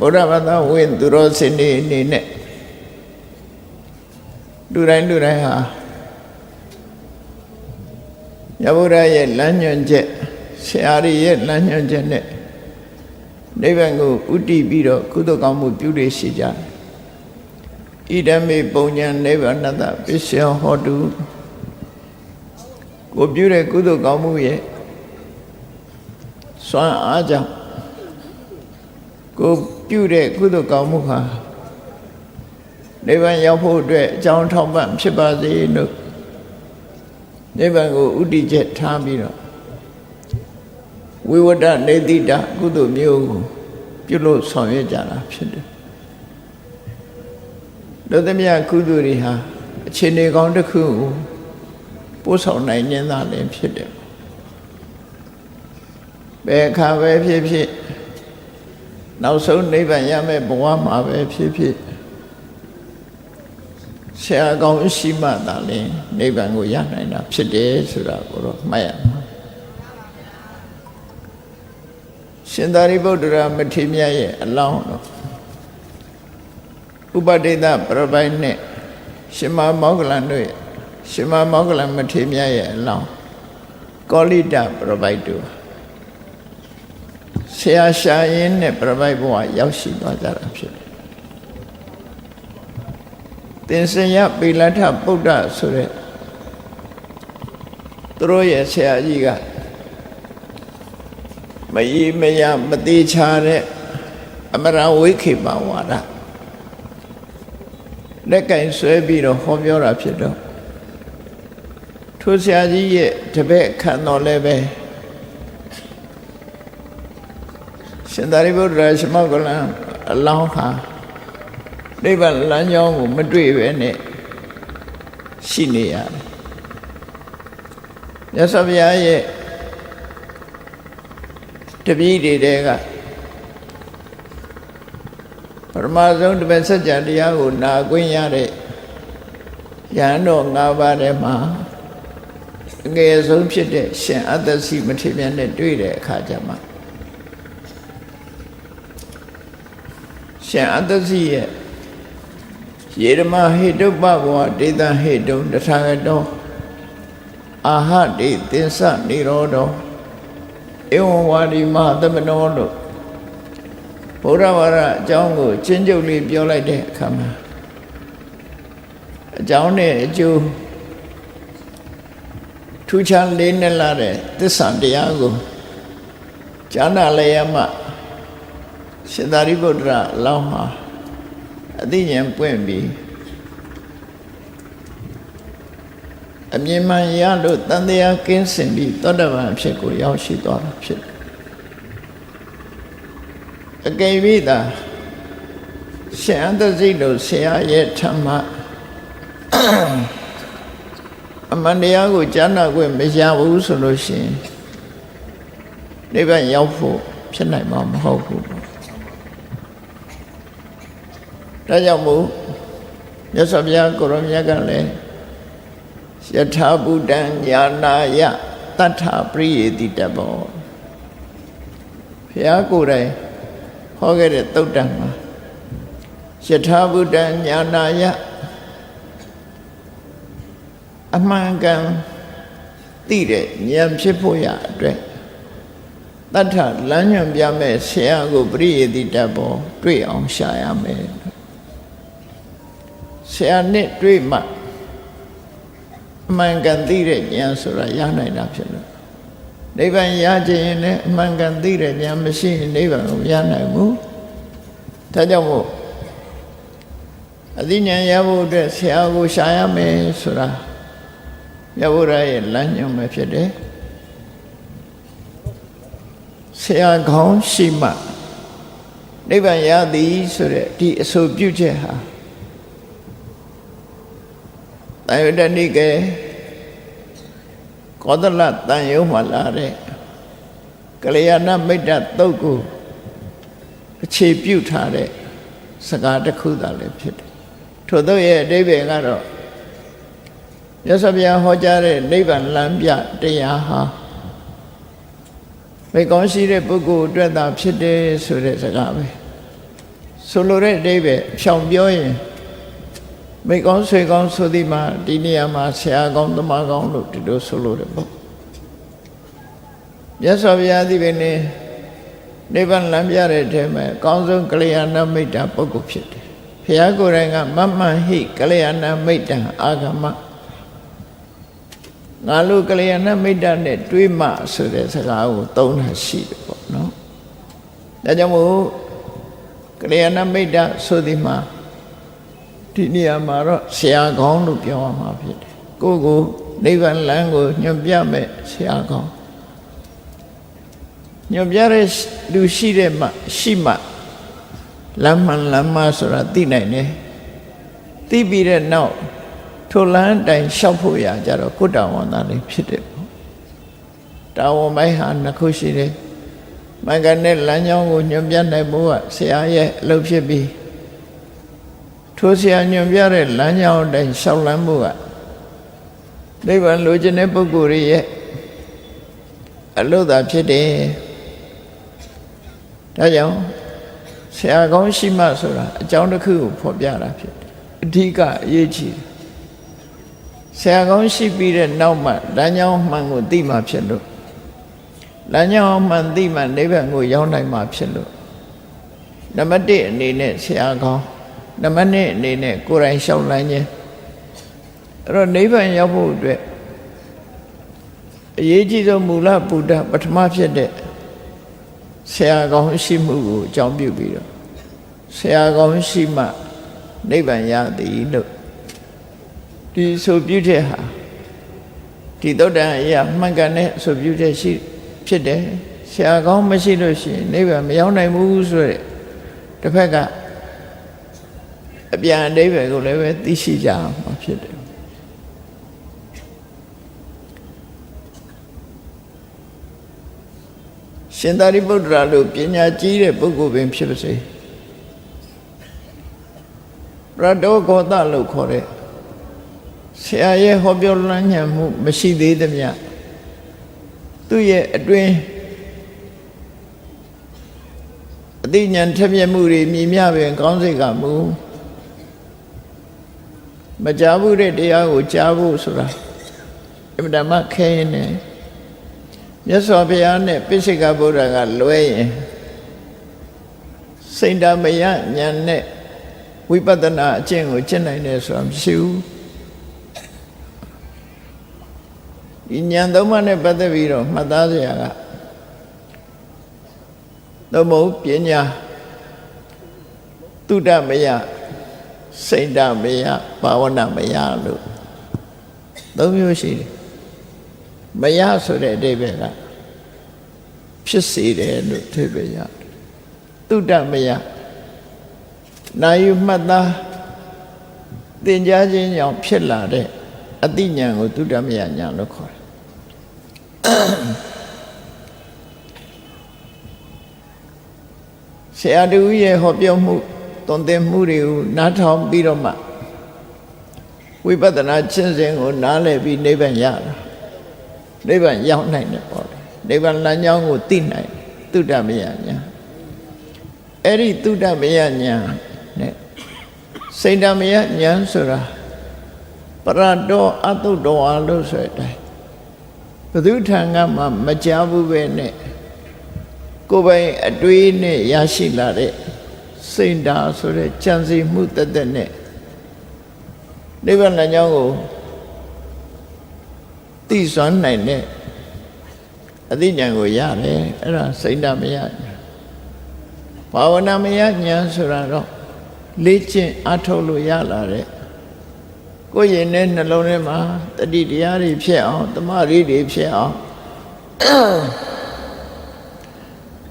ဗုဒ္ဓဘာသာဝင်သူတော်စင်တွေအနေနဲ့လူတိုင်းဟာမြတ်ဗုဒ္ဓရဲ့လမ်းညွှန်ချက်ဆရာကြီးရဲ့လမ်းညွှန်ချက်နဲ့နိဗ္ဗာန်ကိုဥတည်ပြီးတော့ကုသိုလ်ကောင်းမှုပြုရရှိကြဣဒံမေပုံညာနိဗ္ဗာန်တပစ္စယဟောတုကိုပြုတဲ့ကုသိုလ်ကောင်းမှုရဲ့စွမ်းအားကြောင့်ကိုပြုတဲ့ကုသိုလ်ကောင်းမှုဟာနိဗ္ဗာန်ရောက်ဖို့အတွက်အကြောင်းထောက်ပံ့ဖြစ်ပါစေလို့နိဗ္ဗာန်ကိုဥတည်ချက်ထားပြီးတော့ဝိဝတ္တနေတိတကုသိုလ်မျိုးကိုပြုလို့ဆောင်ရွက်ကြတာဖြစ်တယ်တို့သမီးကုသိုလ်တွေဟာအခြေအနေကောင်းတစ်ခုကိုပို့ဆောင်နိုင်နေတာလည်းဖြစ်တယ်ဘယ်အခါပဲဖြစ်ဖြစ်နောက်ဆုံးနိဗ္ဗာန်ရမယ့်ဘဝမှာပဲဖြစ်ဖြစ်ဆရာကောင်းရှိမှသာလျှင်နိဗ္ဗာန်ကိုရနိုင်တာဖြစ်တယ်ဆိုတာကိုတော့မှတ်ရမှာရှင်သာရိပုတ္တရာမထေရမြတ်ရဲ့အလောင်းတော့ဥပဒေသပရပိုက်နဲ့ရှင်မမောဂလန်တို့ရဲ့ရှင်မမောဂလန်မထေရမြတ်ရဲ့အလောင်းကောလိတပရပိုက်တို့ဆရာရှားရင်နဲ့ပရပိုက်ဘဝရောက်ရှိသွားကြတာဖြစ်တယ်သင်္စယပေလထဗုဒ္ဓဆိုတဲ့သူတို့ရဲ့ဆရာကြီးကမယီမယမသေးချာတဲ့အမရဝိခေပဝါဒလက်ကင်ဆွဲပြီးတော့ဟောပြောတာဖြစ်တော့ထိုဆရာကြီးရဲ့တပည့်ခံတော်လည်းပဲရှင်သာရိပုတ္တရာရှင်မောဂလန်အလောင်းဟာနိဗ္ဗာန်လမ်းကြောင်းကိုမတွေ့ပဲနဲ့ရှိနေရတယ်မြတ်စွာဘုရားရဲ့တပည့်တွေကပရမဆုံးတပည့်စัจ जा တရားကိုနာခွင့်ရတဲ့ယဟန်တော်၅ပါးထဲမှာအငယ်ဆုံးဖြစ်တဲ့ရှင်အတ္တစီမထေရမြတ်နဲ့တွေ့တဲ့အခါကျမှရှင်အတ္တစီရဲ့ယေရမဟိတုပ္ပဘောဒေသဟိတုံတထာဂတောအာဟတိသင်္စနိရောဓောဧဝံဝါဒီမသမနောလို့ဘုရားဝါဒအကြောင်းကိုချင်းကျုပ်လေးပြောလိုက်တဲ့အခါမှာအကြောင်းနဲ့အကျိုးထူးခြားလေးနဲ့လာတဲ့သစ္စာတရားကိုကြားနာလျက်မှရှင်သာရိပုတ္တရာအလောင်းမှာအသိဉာဏ်ပွင့်ပြီးအမြင်မှန်ရလို့တန်တရားကင်းစင်ပြီးသောတပန်အဖြစ်ကိုရောက်ရှိသွားတာဖြစ်တယ်အကယ်၍သာရှင်အတ္တစိတ်တို့ဆရာရဲ့ဓမ္မအမှန်တရားကိုကြားနာခွင့်မရဘူးဆိုလို့ရှိရင်နိဗ္ဗာန်ရောက်ဖို့ဖြစ်နိုင်မှာမဟုတ်ဘူးဒါကြောင့်မို့မြတ်စွာဘုရားကိုရောမြတ်ကလည်းယထာဘုဒ္ဓံညာနာယတတ္ထပရိယေတိတဘောဘုရားကိုယ်တိုင်ဟောခဲ့တဲ့သုတ်တံမှာယထာဘုဒ္ဓံညာနာယအမှန်ကန်သိတဲ့ဉာဏ်ဖြစ်ဖို့ရအတွက်တတ္ထလမ်းညွှန်ပြမဲ့ဆရာကိုပရိယေတိတဘောတွေ့အောင်ရှာရမယ်ဆရာနဲ့တွေ့မှအမှန်ကန်သိတဲ့ဉာဏ်ဆိုတာရနိုင်တာဖြစ်လို့နိဗ္ဗာန်ရခြင်းရင်လည်းအမှန်ကန်သိတဲ့ဉာဏ်မရှိရင်နိဗ္ဗာန်ကိုရနိုင်ဘူးဒါကြောင့်မို့အသိဉာဏ်ရဖို့အတွက်ဆရာကိုရှာရမယ်ဆိုတာမြတ်ဗုဒ္ဓရဲ့လမ်းညွှန်ပဲဖြစ်တယ်ဆရာကောင်းရှိမှနိဗ္ဗာန်ရသည်ဆိုတဲ့ဒီအဆိုပြုချက်ဟာတန်ယုတနိကေကောသလတန်ယုံမှာလာတဲ့ကလျာဏမိတ်တသုတ်ကိုအခြေပြုထားတဲ့စကားတစ်ခုသာလည်းဖြစ်တယ်ထို့သောရဲ့အဓိပ္ပာယ်ကတော့မြတ်စွာဘုရားဟောကြားတဲ့နိဗ္ဗာန်လမ်းပြတရားဟာမိကောင်းရှိတဲ့ပုဂ္ဂိုလ်အတွက်သာဖြစ်တယ်ဆိုတဲ့စကားပဲ ဆိုလိုတဲ့အဓိပ္ပာယ်ဖြောင်ပြောရင်မိကောင်းဆွေကောင်းဆိုသည်မှာဒီနေရာမှာဆရာကောင်းသမားကောင်းလို့ဒီလိုဆိုလိုတယ်ပေါ့မြတ်စွာဘုရားသည်ပင်နိဗ္ဗာန်လမ်းပြတဲ့အထဲမှာအကောင်းဆုံးကလျာဏမိတ်တာပုဂ္ဂိုလ်ဖြစ်တယ်ဘုရားကိုယ်တိုင်ကမမှန်ဟိကလျာဏမိတ်တံအာဂမငါလိုကလျာဏမိတ်တနဲ့တွေးမှဆိုတဲ့စကားကိုသုံးတာရှိတယ်ပေါ့နော်ဒါကြောင့်မို့ကလျာဏမိတ်တဆိုသည်မှာဒီနေရာမှာတော့ဆရာကောင်းလို့ပြောရမှာဖြစ်တယ်ကိုကိုနိဗ္ဗာန်လမ်းကိုညွှန်ပြမဲ့ဆရာကောင်းညွှန်ပြတဲ့လူရှိတဲ့မှရှိမှလမ်းမှန်လမ်းမဆိုတာသိနိုင်တယ်သိပြီးတဲ့နောက်ထိုလမ်းတိုင်လျှောက်ဖို့ရကြတော့ကိုယ်တော်ဝန်သားလေးဖြစ်တယ်ပေါ့တာဝန်ပိုင်းဟာနှစ်ခုရှိတယ်မင်္ဂနဲ့လမ်းကြောင်းကိုညွှန်ပြနိုင်ဖို့ကဆရာရဲ့အလုပ်ဖြစ်ပြီးထိုဆရာညွှန်ပြတဲ့လမ်းကြောင်းတိုင်လျှောက်လမ်းဖို့ကနိဗ္ဗာန်လိုချင်တဲ့ပုဂ္ဂိုလ်ရဲ့အလုပ်သာဖြစ်တယ်ဒါကြောင့်ဆရာကောင်းရှိမှဆိုတာအကြောင်းတစ်ခုကိုဖော်ပြတာဖြစ်တယ်အဓိကအရေးကြီးတယ်ဆရာကောင်းရှိပြီးတဲ့နောက်မှလမ်းကြောင်းမှန်ကိုသိမှဖြစ်လို့လမ်းကြောင်းမှန်သိမှနိဗ္ဗာန်ကိုရောက်နိုင်မှဖြစ်လို့နံပါတ်1အနေနဲ့ဆရာကောင်းနံပါတ်2အနေနဲ့ကိုယ်တိုင်လျှောက်လန်းခြင်းအဲ့တော့နိဗ္ဗာန်ရောက်ဖို့အတွက်အရေးကြီးဆုံးမူလဗုဒ္ဓပထမဖြစ်တဲ့ဆရာကောင်းရှိမှုကိုအကြောင်းပြုပြီးတော့ဆရာကောင်းရှိမှနိဗ္ဗာန်ရသည်လို့ဒီဆိုပြုတဲ့ဟာဒီသုတ်တန်အရာမှန်ကန်တဲ့ဆိုပြုတဲ့ရှိဖြစ်တယ်ဆရာကောင်းမရှိလို့ရှိရင်နိဗ္ဗာန်မရောက်နိုင်ဘူးဆိုတဲ့တစ်ဖက်ကအပြန်အဓိပ္ပာယ်ကိုလည်းပဲသိရှိကြမှာဖြစ်တယ်ရှင်သာရိပုတ္တရာလိုပညာကြီးတဲ့ပုဂ္ဂိုလ်ပင်ဖြစ်ပါစေပရတောဂောသလို့ခေါ်တဲ့ဆရာရဲ့ဟောပြောလမ်းညွှန်မှုမရှိသေးသမျှသူ့ရဲ့အတွင်းအသိဉာဏ်ထက်မြက်မှုတွေမြည်မြပင်ကောင်းစိတ်ကမူမကြားဘူးတဲ့တရားကိုကြားဖို့ဆိုတာအမှန်တမ်းခဲရင်နဲ့မြတ်စွာဘုရားနဲ့ပိစိကဗုဒ္ဓကလွဲရင်စိတ်ဓာမယဉာဏ်နဲ့ဝိပဿနာအကျင့်ကိုကျင့်နိုင်တယ်ဆိုတာမရှိဘူးဒီဉာဏ်သုံးပါးနဲ့ပတ်သက်ပြီးတော့မှတ်သားစရာကသမုတ်ပညာတုဒ္ဓမယစိတ်ဓာမယဘာဝနာမယလို့သုံးမျိုးရှိတယ်မယဆိုတဲ့အဓိပ္ပာယ်ကဖြစ်စေတယ်လို့အဓိပ္ပာယ်ရတယ်တုဒ္ဓမယနာယူမှတ်သားသင်ကြားခြင်းကြောင့်ဖြစ်လာတဲ့အသိဉာဏ်ကိုတုဒ္ဓမယဉာဏ်လို့ခေါ်တယ်ဆရာတူရဲ့ဟောပြောမှုသွန်သင်မှုတွေကိုနားထောင်ပြီးတော့မှဝိပဿနာကျင့်စဉ်ကိုနားလည်ပြီးနိဗ္ဗာန်ရတာနိဗ္ဗာန်ရောက်နိုင်တယ်ပေါ့လေနိဗ္ဗာန်လမ်းကြောင်းကိုသိနိုင်သုတ္တမယဉာဏ်အဲ့ဒီသုတ္တမယဉာဏ်နဲ့စိတ်ဓမယဉာဏ်ဆိုတာပရတောအတုတောအလို့ဆိုတဲ့အတိုင်းဘုသူထံကမှမကြားဘူးပဲနဲ့ကိုယ်ပိုင်အတွေးနဲ့ရရှိလာတဲ့စိတ်ဓာတ်ဆိုတဲ့ကြံစည်မှုတသက်နဲ့နိဗ္ဗာန်လမ်းကြောင်းကိုသိစွမ်းနိုင်တဲ့အသိဉာဏ်ကိုရတယ်အဲ့ဒါစိတ်ဓာမယဉာဏ်ဘာဝနာမယဉာဏ်ဆိုတာတော့လေ့ကျင့်အထောက်လို့ရလာတဲ့ကိုယ်ရင်နဲ့နှလုံးထဲမှာတတိတရားတွေဖြစ်အောင်တမာရီတွေဖြစ်အောင်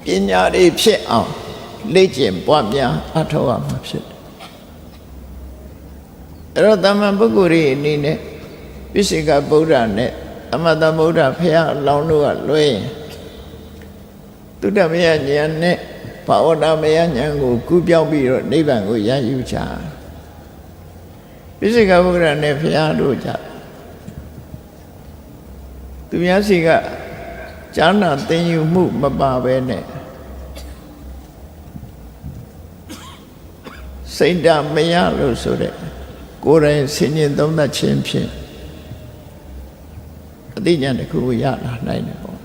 ပညာတွေဖြစ်အောင်လေ့ကျင့်ပွားများအထောက်ရမှာဖြစ်တယ်အဲ့တော့သမ္မာပုဂ္ဂိုလ်ရဲ့အနေနဲ့ပိစိကဗုဒ္ဓနဲ့အမတဗုဒ္ဓဖះအလောင်းတို့ကလွဲရင်သုတ္တမယဉာဏ်နဲ့ဘာဝနာမယဉာဏ်ကိုကူးပြောင်းပြီးတော့နိဗ္ဗာန်ကိုရယူကြပိစိကဗုဒ္ဓနဲ့ဖះတို့ကြသူများစီကဈာနာသင်ယူမှုမပါပဲနဲ့ စိတ်ဓာတ်မရလို့ဆိုတဲ့ကိုယ်တိုင်ဆင်ញင်သုံးသပ်ခြင်းဖြင့်အသိဉာဏ်တစ်ခုကိုရလာနိုင်တယ်ပေါ့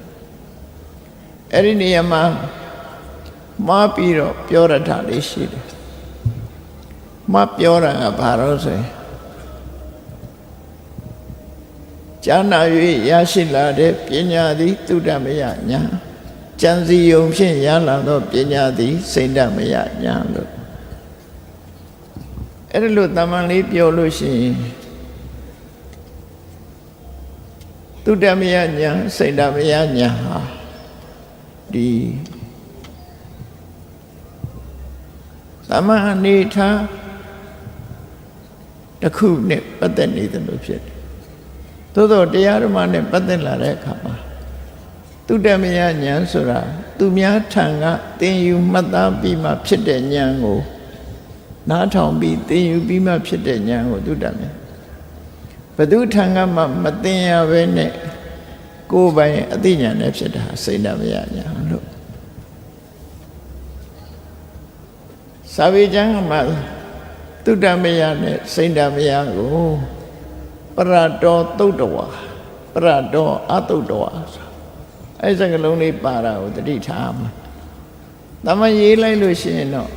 အဲ့ဒီနေရာမှာမှားပြီးတော့ပြောရတာလေးရှိတယ်မှားပြောတာကဘာလို့ဆိုရင်ဉာဏ်နာ၍ရရှိလာတဲ့ပညာသည်သုတ္တမယဉာဏ်ဉာဏ်စီယုံဖြင့်ရလာသောပညာသည်စိတ်ဓာတ်မယဉာဏ်လို့အဲ့ဒါလို့တမန်လေးပြောလို့ရှိရင်သုတ္တမယဉာဏ်စိတ်ဓာတ်မယဉာဏ်ဟာဒီသမန်အနေထားတစ်ခုနဲ့ပတ်သက်နေတယ်လို့ဖြစ်တယ်သို့သောတရားဓမ္မနဲ့ပတ်သက်လာတဲ့အခါမှာသုတ္တမယဉာဏ်ဆိုတာသူများထံကသင်ယူမှတ်သားပြီးမှဖြစ်တဲ့ဉာဏ်ကိုနားထောင်ပြီးသင်ယူပြီးမှဖြစ်တဲ့ဉာဏ်ကိုသုတ္တမယဘသူထံကမှမသင်ရဘဲနဲ့ကိုယ်ပိုင်အသိဉာဏ်နဲ့ဖြစ်တာစိတ်ဓာတ်မယဉာဏ်လို့စာပေကျမ်းမှာသုတ္တမယနဲ့စိတ်ဓာတ်မယကိုပရတောသုတ်တဝါပရတောအသုတ်တဝါအဲ့စကလုံးလေးပါတာကိုတတိထားမှာတမန်ရေးလိုက်လို့ရှိရင်တော့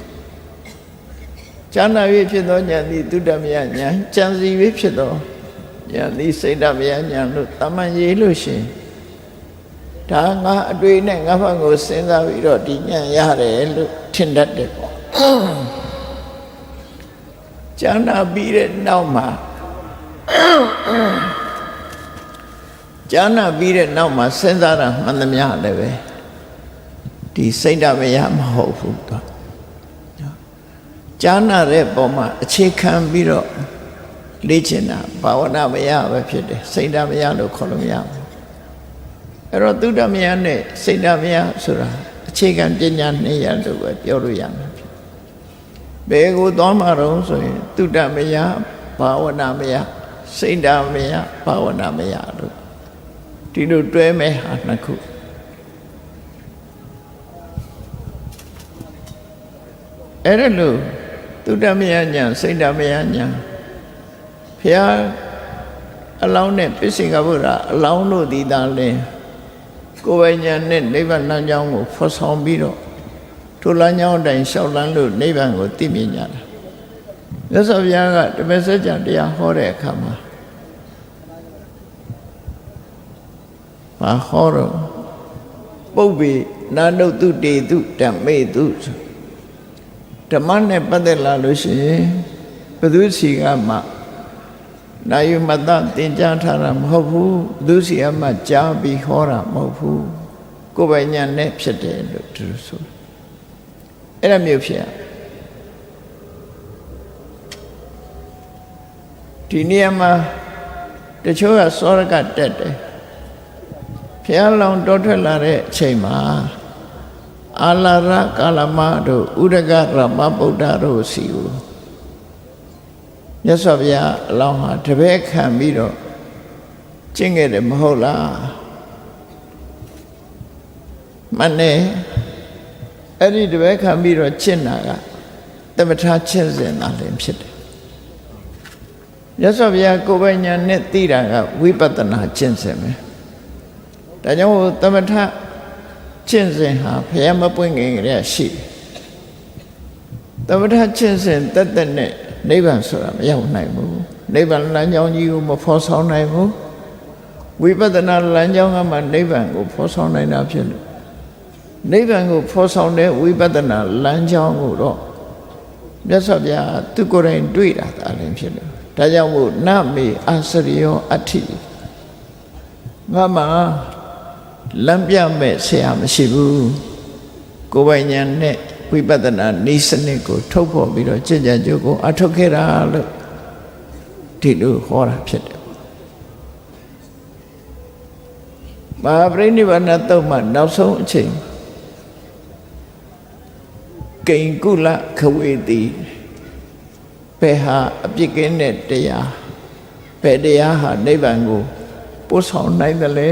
ဉာဏ်နာ၍ဖြစ်သောဉာဏ်သည်သုတ္တမယဉာဏ်ဉာဏ်စီ၍ဖြစ်သောဉာဏ်သည်စိတ်ဓာတ်မယဉာဏ်လို့တမန်ရေးလို့ရှိရင်ဒါငါအတွေ့နဲ့ငါဘက်ကိုစဉ်းစားပြီးတော့ဒီဉာဏ်ရတယ်လို့ထင်တတ်တယ်ပေါ့ဉာဏ်နာပြီးတဲ့နောက်မှာဉာဏ်နာပြီးတဲ့နောက်မှာစဉ်းစားတာမှန်သမျှလည်းပဲဒီစိတ်ဓာတ်မယမဟုတ်ဘူးတော့ဉာဏ်နာတဲ့ပုံမှာအခြေခံပြီးတော့လေ့ကျင့်တာဘာဝနာမယပဲဖြစ်တယ်စိတ်ဓာတ်မယလို့ခေါ်လို့မရဘူးအဲ့တော့သုတ္တမယနဲ့စိတ်ဓာတ်မယဆိုတာအခြေခံပညာနှစ်ရပ်လို့ပဲပြောလို့ရမှာဖြစ်ဘယ်ကိုသွားမှာတော့ဆိုရင်သုတ္တမယဘာဝနာမယစိတ်ဓာတ်မယဘာဝနာမယလို့ဒီလိုတွဲမဲ့ဟာနှစ်ခုအဲ့ဒါလို့သုတ္တမယဉာဏ်စိတ်ဓာတ်မယဉာဏ်ဘုရားအလောင်းနဲ့ပစ္စေကဗုဒ္ဓအလောင်းတို့ဒီသားလဲကိုယ်ပိုင်ဉာဏ်နဲ့နိဗ္ဗာန်လမ်းကြောင်းကိုဖော်ဆောင်ပြီးတော့ထိုလမ်းကြောင်းအတိုင်းလျှောက်လန်းလို့နိဗ္ဗာန်ကိုသိမြင်ကြတာမြတ်စွာဘုရားကဓမ္မစကြာတရားဟောတဲ့အခါမှာဟောတော့ပုပ္ပေနာနုတုတေတုဓမ္မေတုဓမ္မနဲ့ပတ်သက်လာလို့ရှိရင်ဘုသူစီကမှနာယုမတသင်ကြားထားတာမဟုတ်ဘူးဘုသူစီကမှကြားပြီးဟောတာမဟုတ်ဘူးကိုယ်ပိုင်ဉာဏ်နဲ့ဖြစ်တယ်လို့သူဆိုအဲ့ဒါမျိုးဖြစ်ဒီနေရာမှာတချို့ကစောရကတက်တယ်ဘုရားလောင်းတောထွက်လာတဲ့အချိန်မှာအာလာရကာလမတို့ဥဒကရမဗုဒ္ဓတို့စီကိုမြတ်စွာဘုရားအလောင်းဟာတပည့်ခံပြီးတော့ကျင့်ခဲ့တယ်မဟုတ်လားမနဲ့အဲ့ဒီတပည့်ခံပြီးတော့ကျင့်တာကသမထကျင့်စဉ်သာလည်းဖြစ်တယ်မြတ်စွာဘုရားကိုယ်ပိုင်ဉာဏ်နဲ့သိတာကဝိပဿနာကျင့်စဉ်ပဲဒါကြောင့်သမထကျင့်စဉ်ဟာဘုရားမပွင့်ခင်ကတည်းကရှိတယ်သမထကျင့်စဉ်တက်တက်နဲ့နိဗ္ဗာန်ဆိုတာမရောက်နိုင်ဘူးနိဗ္ဗာန်လမ်းကြောင်းကြီးကိုမဖော်ဆောင်နိုင်ဘူးဝိပဿနာလမ်းကြောင်းကမှနိဗ္ဗာန်ကိုဖော်ဆောင်နိုင်တာဖြစ်လို့နိဗ္ဗာန်ကိုဖော်ဆောင်တဲ့ဝိပဿနာလမ်းကြောင်းကိုတော့မြတ်စွာဘုရားသူကိုယ်တိုင်တွေ့တာဒါလည်းဖြစ်လို့ဒါကြောင့်မို့နမေအာစရိယောအဋ္ဌိငါမှာလမ်းပြမဲ့ဆရာမရှိဘူးကိုယ်ပိုင်ဉာဏ်နဲ့ဝိပဿနာနည်းစနစ်ကိုထုတ်ဖော်ပြီးတော့ကျင့်ကြံကြိုးကိုအထုတ်ခဲ့တာလို့ဒီလိုဟောတာဖြစ်တယ်မဟာပရိနိဗ္ဗာန်တုတ်မှနောက်ဆုံးအချိန်ကိဉ္ကုလခဝေတိဘယ်ဟာအပြစ်ကင်းတဲ့တရားဘယ်တရားဟာနိဗ္ဗာန်ကိုပို့ဆောင်နိုင်တယ်လဲ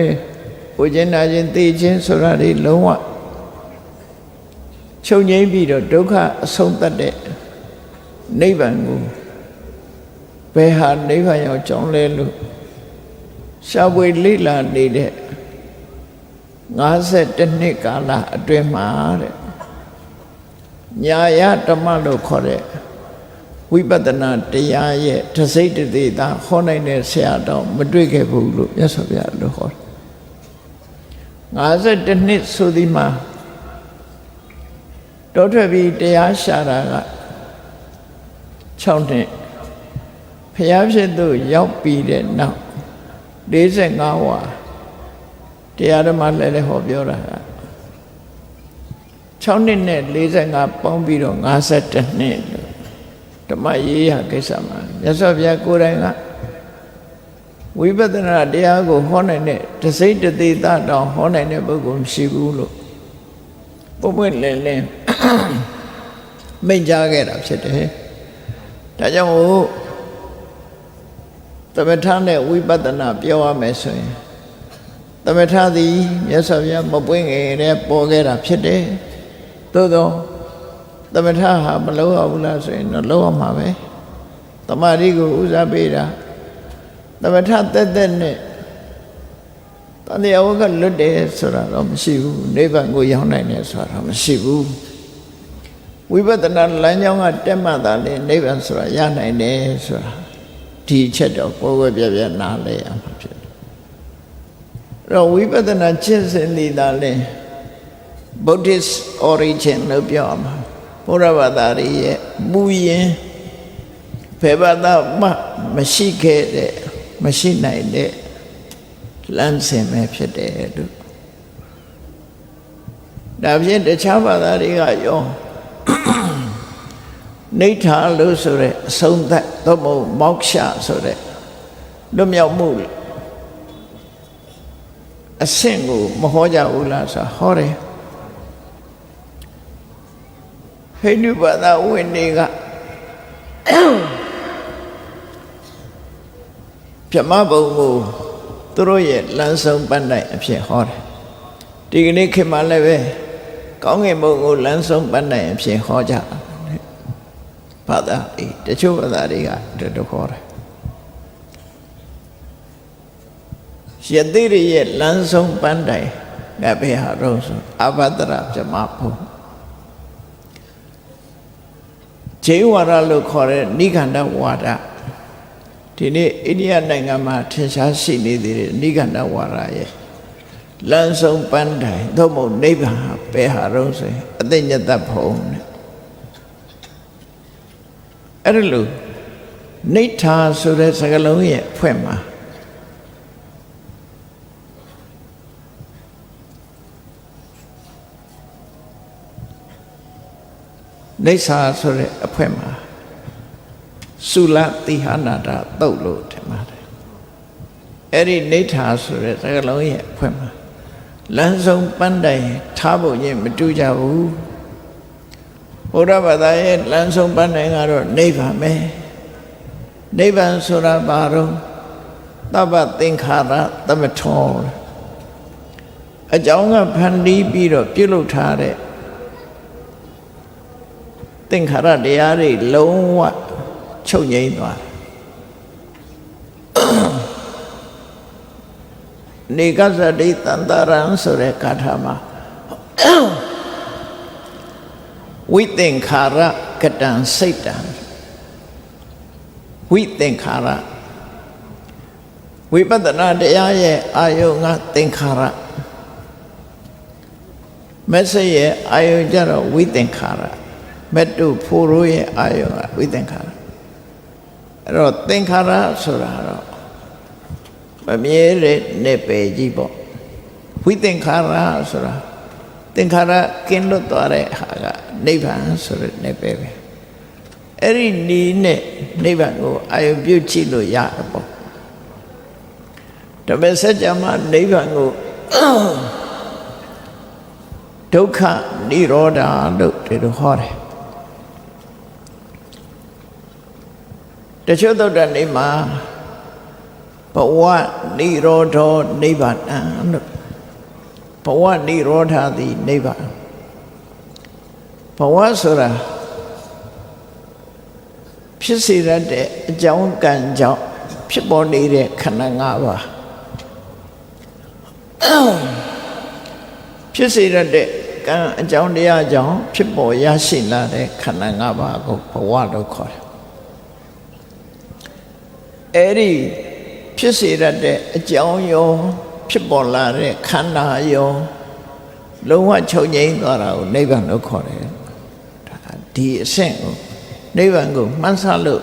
ဝိဉ္ဇနာခြင်းသိခြင်းဆိုတာတွေလုံးဝချုပ်ငြိမ်းပြီးတော့ဒုက္ခအဆုံးသတ်တဲ့ နိဗ္ဗာန်ကိုဘယ်ဟာနိဗ္ဗာန်ရောက်ကြောင်းလဲလို့ရှားပွေလေ့လာနေတဲ့52နှစ်ကာလအတွင်းမှာတဲ့ညာယဓမ္မလို့ခေါ်တဲ့ဝိပဿနာတရားရဲ့တစိတ်တသေးသာဟောနိုင်တဲ့ဆရာတော်မတွေ့ခဲ့ဘူးလို့မြတ်စွာဘုရားလို့ဟောတယ်52နှစ်ဆိုဒီမှာတောထွက်ပြီးတရားရှာတာက6နှစ်ဘုရားဖြစ်သူရောက်ပြီးတဲ့နောက်45ဝါတရားဓမ္မလည်းဟောပြောတာက6နှစ်နဲ့45ပေါင်းပြီးတော့52နှစ်လို့ဓမ္မရေးရကိစ္စမှာမြတ်စွာဘုရားကိုယ်တိုင်ကဝိပဿနာတရားကိုဟောနိုင်တဲ့တစိတ်တသေးတာတောင်ဟောနိုင်တဲ့ပုဂ္ဂိုလ်မရှိဘူးလို့ပုံပွင့်လင်းလင်းမိန့်ကြားခဲ့တာဖြစ်တယ်ဒါကြောင့်မို့သမထနဲ့ဝိပဿနာပြောရမယ်ဆိုရင်သမထသည်မြတ်စွာဘုရားမပွင့်ခင်တည်းပေါ်ခဲ့တာဖြစ်တယ်သို့သောသမထဟာမလုပ်ရဘူးလားဆိုရင်တော့လုပ်ရမှာပဲသမာဓိကိုဥစားပေးတာသမထတက်တက်နဲ့တန်တရားဝကလွတ်တယ်ဆိုတာတော့မရှိဘူးနိဗ္ဗာန်ကိုရောက်နိုင်တယ်ဆိုတာတော့မရှိဘူးဝိပဿနာလမ်းကြောင်းကတက်မှသာလေနိဗ္ဗာန်ဆိုတာရနိုင်တယ်ဆိုတာဒီအချက်တော့ကိုယ်ကိုယ်ပြပြနားလဲရမှာဖြစ်တယ်အဲ့တော့ဝိပဿနာကျင့်စဉ်ဒီသာလဲ Buddhist origin လို့ပြောရမှာဘုရားဘာသာရဲ့မူရင်းဘယ်ဘာသာမှမရှိခဲ့တဲ့မရှိနိုင်တဲ့လမ်းစဉ်ပဲဖြစ်တယ်လို့ဒါဖြင့်တခြားဘာသာတွေကရောနိဋ္ဌာလို့ဆိုတဲ့အဆုံးသတ်သို့မဟုတ်မောက္ခဆိုတဲ့လွတ်မြောက်မှုအဆင့်ကိုမဟောကြဘူးလားဆိုဟောတယ်ဟိန္ဒူဘာသာဝင်တွေကဗြဟ္မဘုံကိုသူတို့ရဲ့လမ်းဆုံးပန်းတိုင်အဖြစ်ဟောတယ်ဒီကနေ့ခေတ်မှာလည်းပဲကောင်းကင်ဘုံကိုလမ်းဆုံးပန်းတိုင်အဖြစ်ဟောကြဘာသာတချို့ဘာသာတွေကတော်ခေါ်တယ်ယသိရရဲ့လမ်းဆုံးပန်းတိုင်ကဘယ်ဟာတော့ဆိုအဘဒရဗြဟ္မဘုံဂျေဝါဒလို့ခေါ်တဲ့နိဂန္ဓဝါဒဒီနေ့အိန္ဒိယနိုင်ငံမှာထင်ရှားရှိနေသေးတဲ့နိဂန္ဓဝါဒရဲ့လမ်းဆုံးပန်းတိုင်သို့မဟုတ်နိဗ္ဗာန်ဘယ်ဟာတော့ဆိုရင်အသိဉာတဘုံနဲ့အဲ့ဒါလို့နိဋ္ဌာဆိုတဲ့စကားလုံးရဲ့ဖွဲ့မှာနိဋ္ဌာဆိုတဲ့အဖွဲ့မှာသုလတိဟနာတာတုတ်လို့ထင်ပါတယ်အဲ့ဒီနိဋ္ဌာဆိုတဲ့စကားလုံးရဲ့အဖွဲ့မှာလမ်းဆုံးပန်းတိုင်ထားဖို့ရင်မတူကြဘူးဘုရားဘာသာရဲ့လမ်းဆုံးပန်းတိုင်ကတော့နိဗ္ဗာန်ပဲနိဗ္ဗာန်ဆိုတာဘာတော့သဗ္ဗသင်္ခါရသမထောအကြောင်းကဖန်တီးပြီးတော့ပြုလုပ်ထားတဲ့သင်္ခါရတရားတွေလုံးဝချုပ်ငြိမ်းသွားနေကသတိတန္တရံဆိုတဲ့ကာထာမှာဝိသင်္ခါရကတံစိတ်တံဝိသင်္ခါရဝိပဿနာတရားရဲ့အာယုံကသင်္ခါရမက်ဆေ့ရဲ့အာယုံကြတော့ဝိသင်္ခါရမက်တုဖိုးရိုးရဲ့အာယုံကဝိသင်္ခါရအဲ့တော့သင်္ခါရဆိုတာတော့မမြဲတဲ့နယ်ပယ်ကြီးပေါ့ဝိသင်္ခါရဆိုတာသင်္ခါရကင်းလွတ်သွားတဲ့ဟာကနိဗ္ဗာန်ဆိုတဲ့နယ်ပယ်ပဲအဲ့ဒီနီးနဲ့နိဗ္ဗာန်ကိုအာယုပြုကြည့်လို့ရတယ်ပေါ့ဓမ္မစကြာမှာနိဗ္ဗာန်ကိုဒုက္ခនិရောဓလို့ဒီလိုဟောတယ်တချို့သုတ္တနေမှာဘဝនិရောဓောနိဗ္ဗာန်လို့ဘဝនិရောဓသည်နိဗ္ဗာန်ဘဝဆိုတာ ဖြစ်စေရတဲ့အကြောင်းကံကြောင့်ဖြစ်ပေါ်နေတဲ့ခန္ဓာ၅ပါးဖြစ်စေရတဲ့ကံအကြောင်းတရားကြောင့်ဖြစ်ပေါ်ရရှိလာတဲ့ခန္ဓာ၅ပါးကိုဘဝလို့ခေါ်တယ်အဲ့ဒီဖြစ်စေရတဲ့အကြောင်းရောဖြစ်ပေါ်လာတဲ့ခန္ဓာရောလုံးဝချုပ်ငြိမ်းသွားတာကိုနိဗ္ဗာန်လို့ခေါ်တယ်ဒါဒီအဆင့်ကိုနိဗ္ဗာန်ကိုမှန်းဆလို့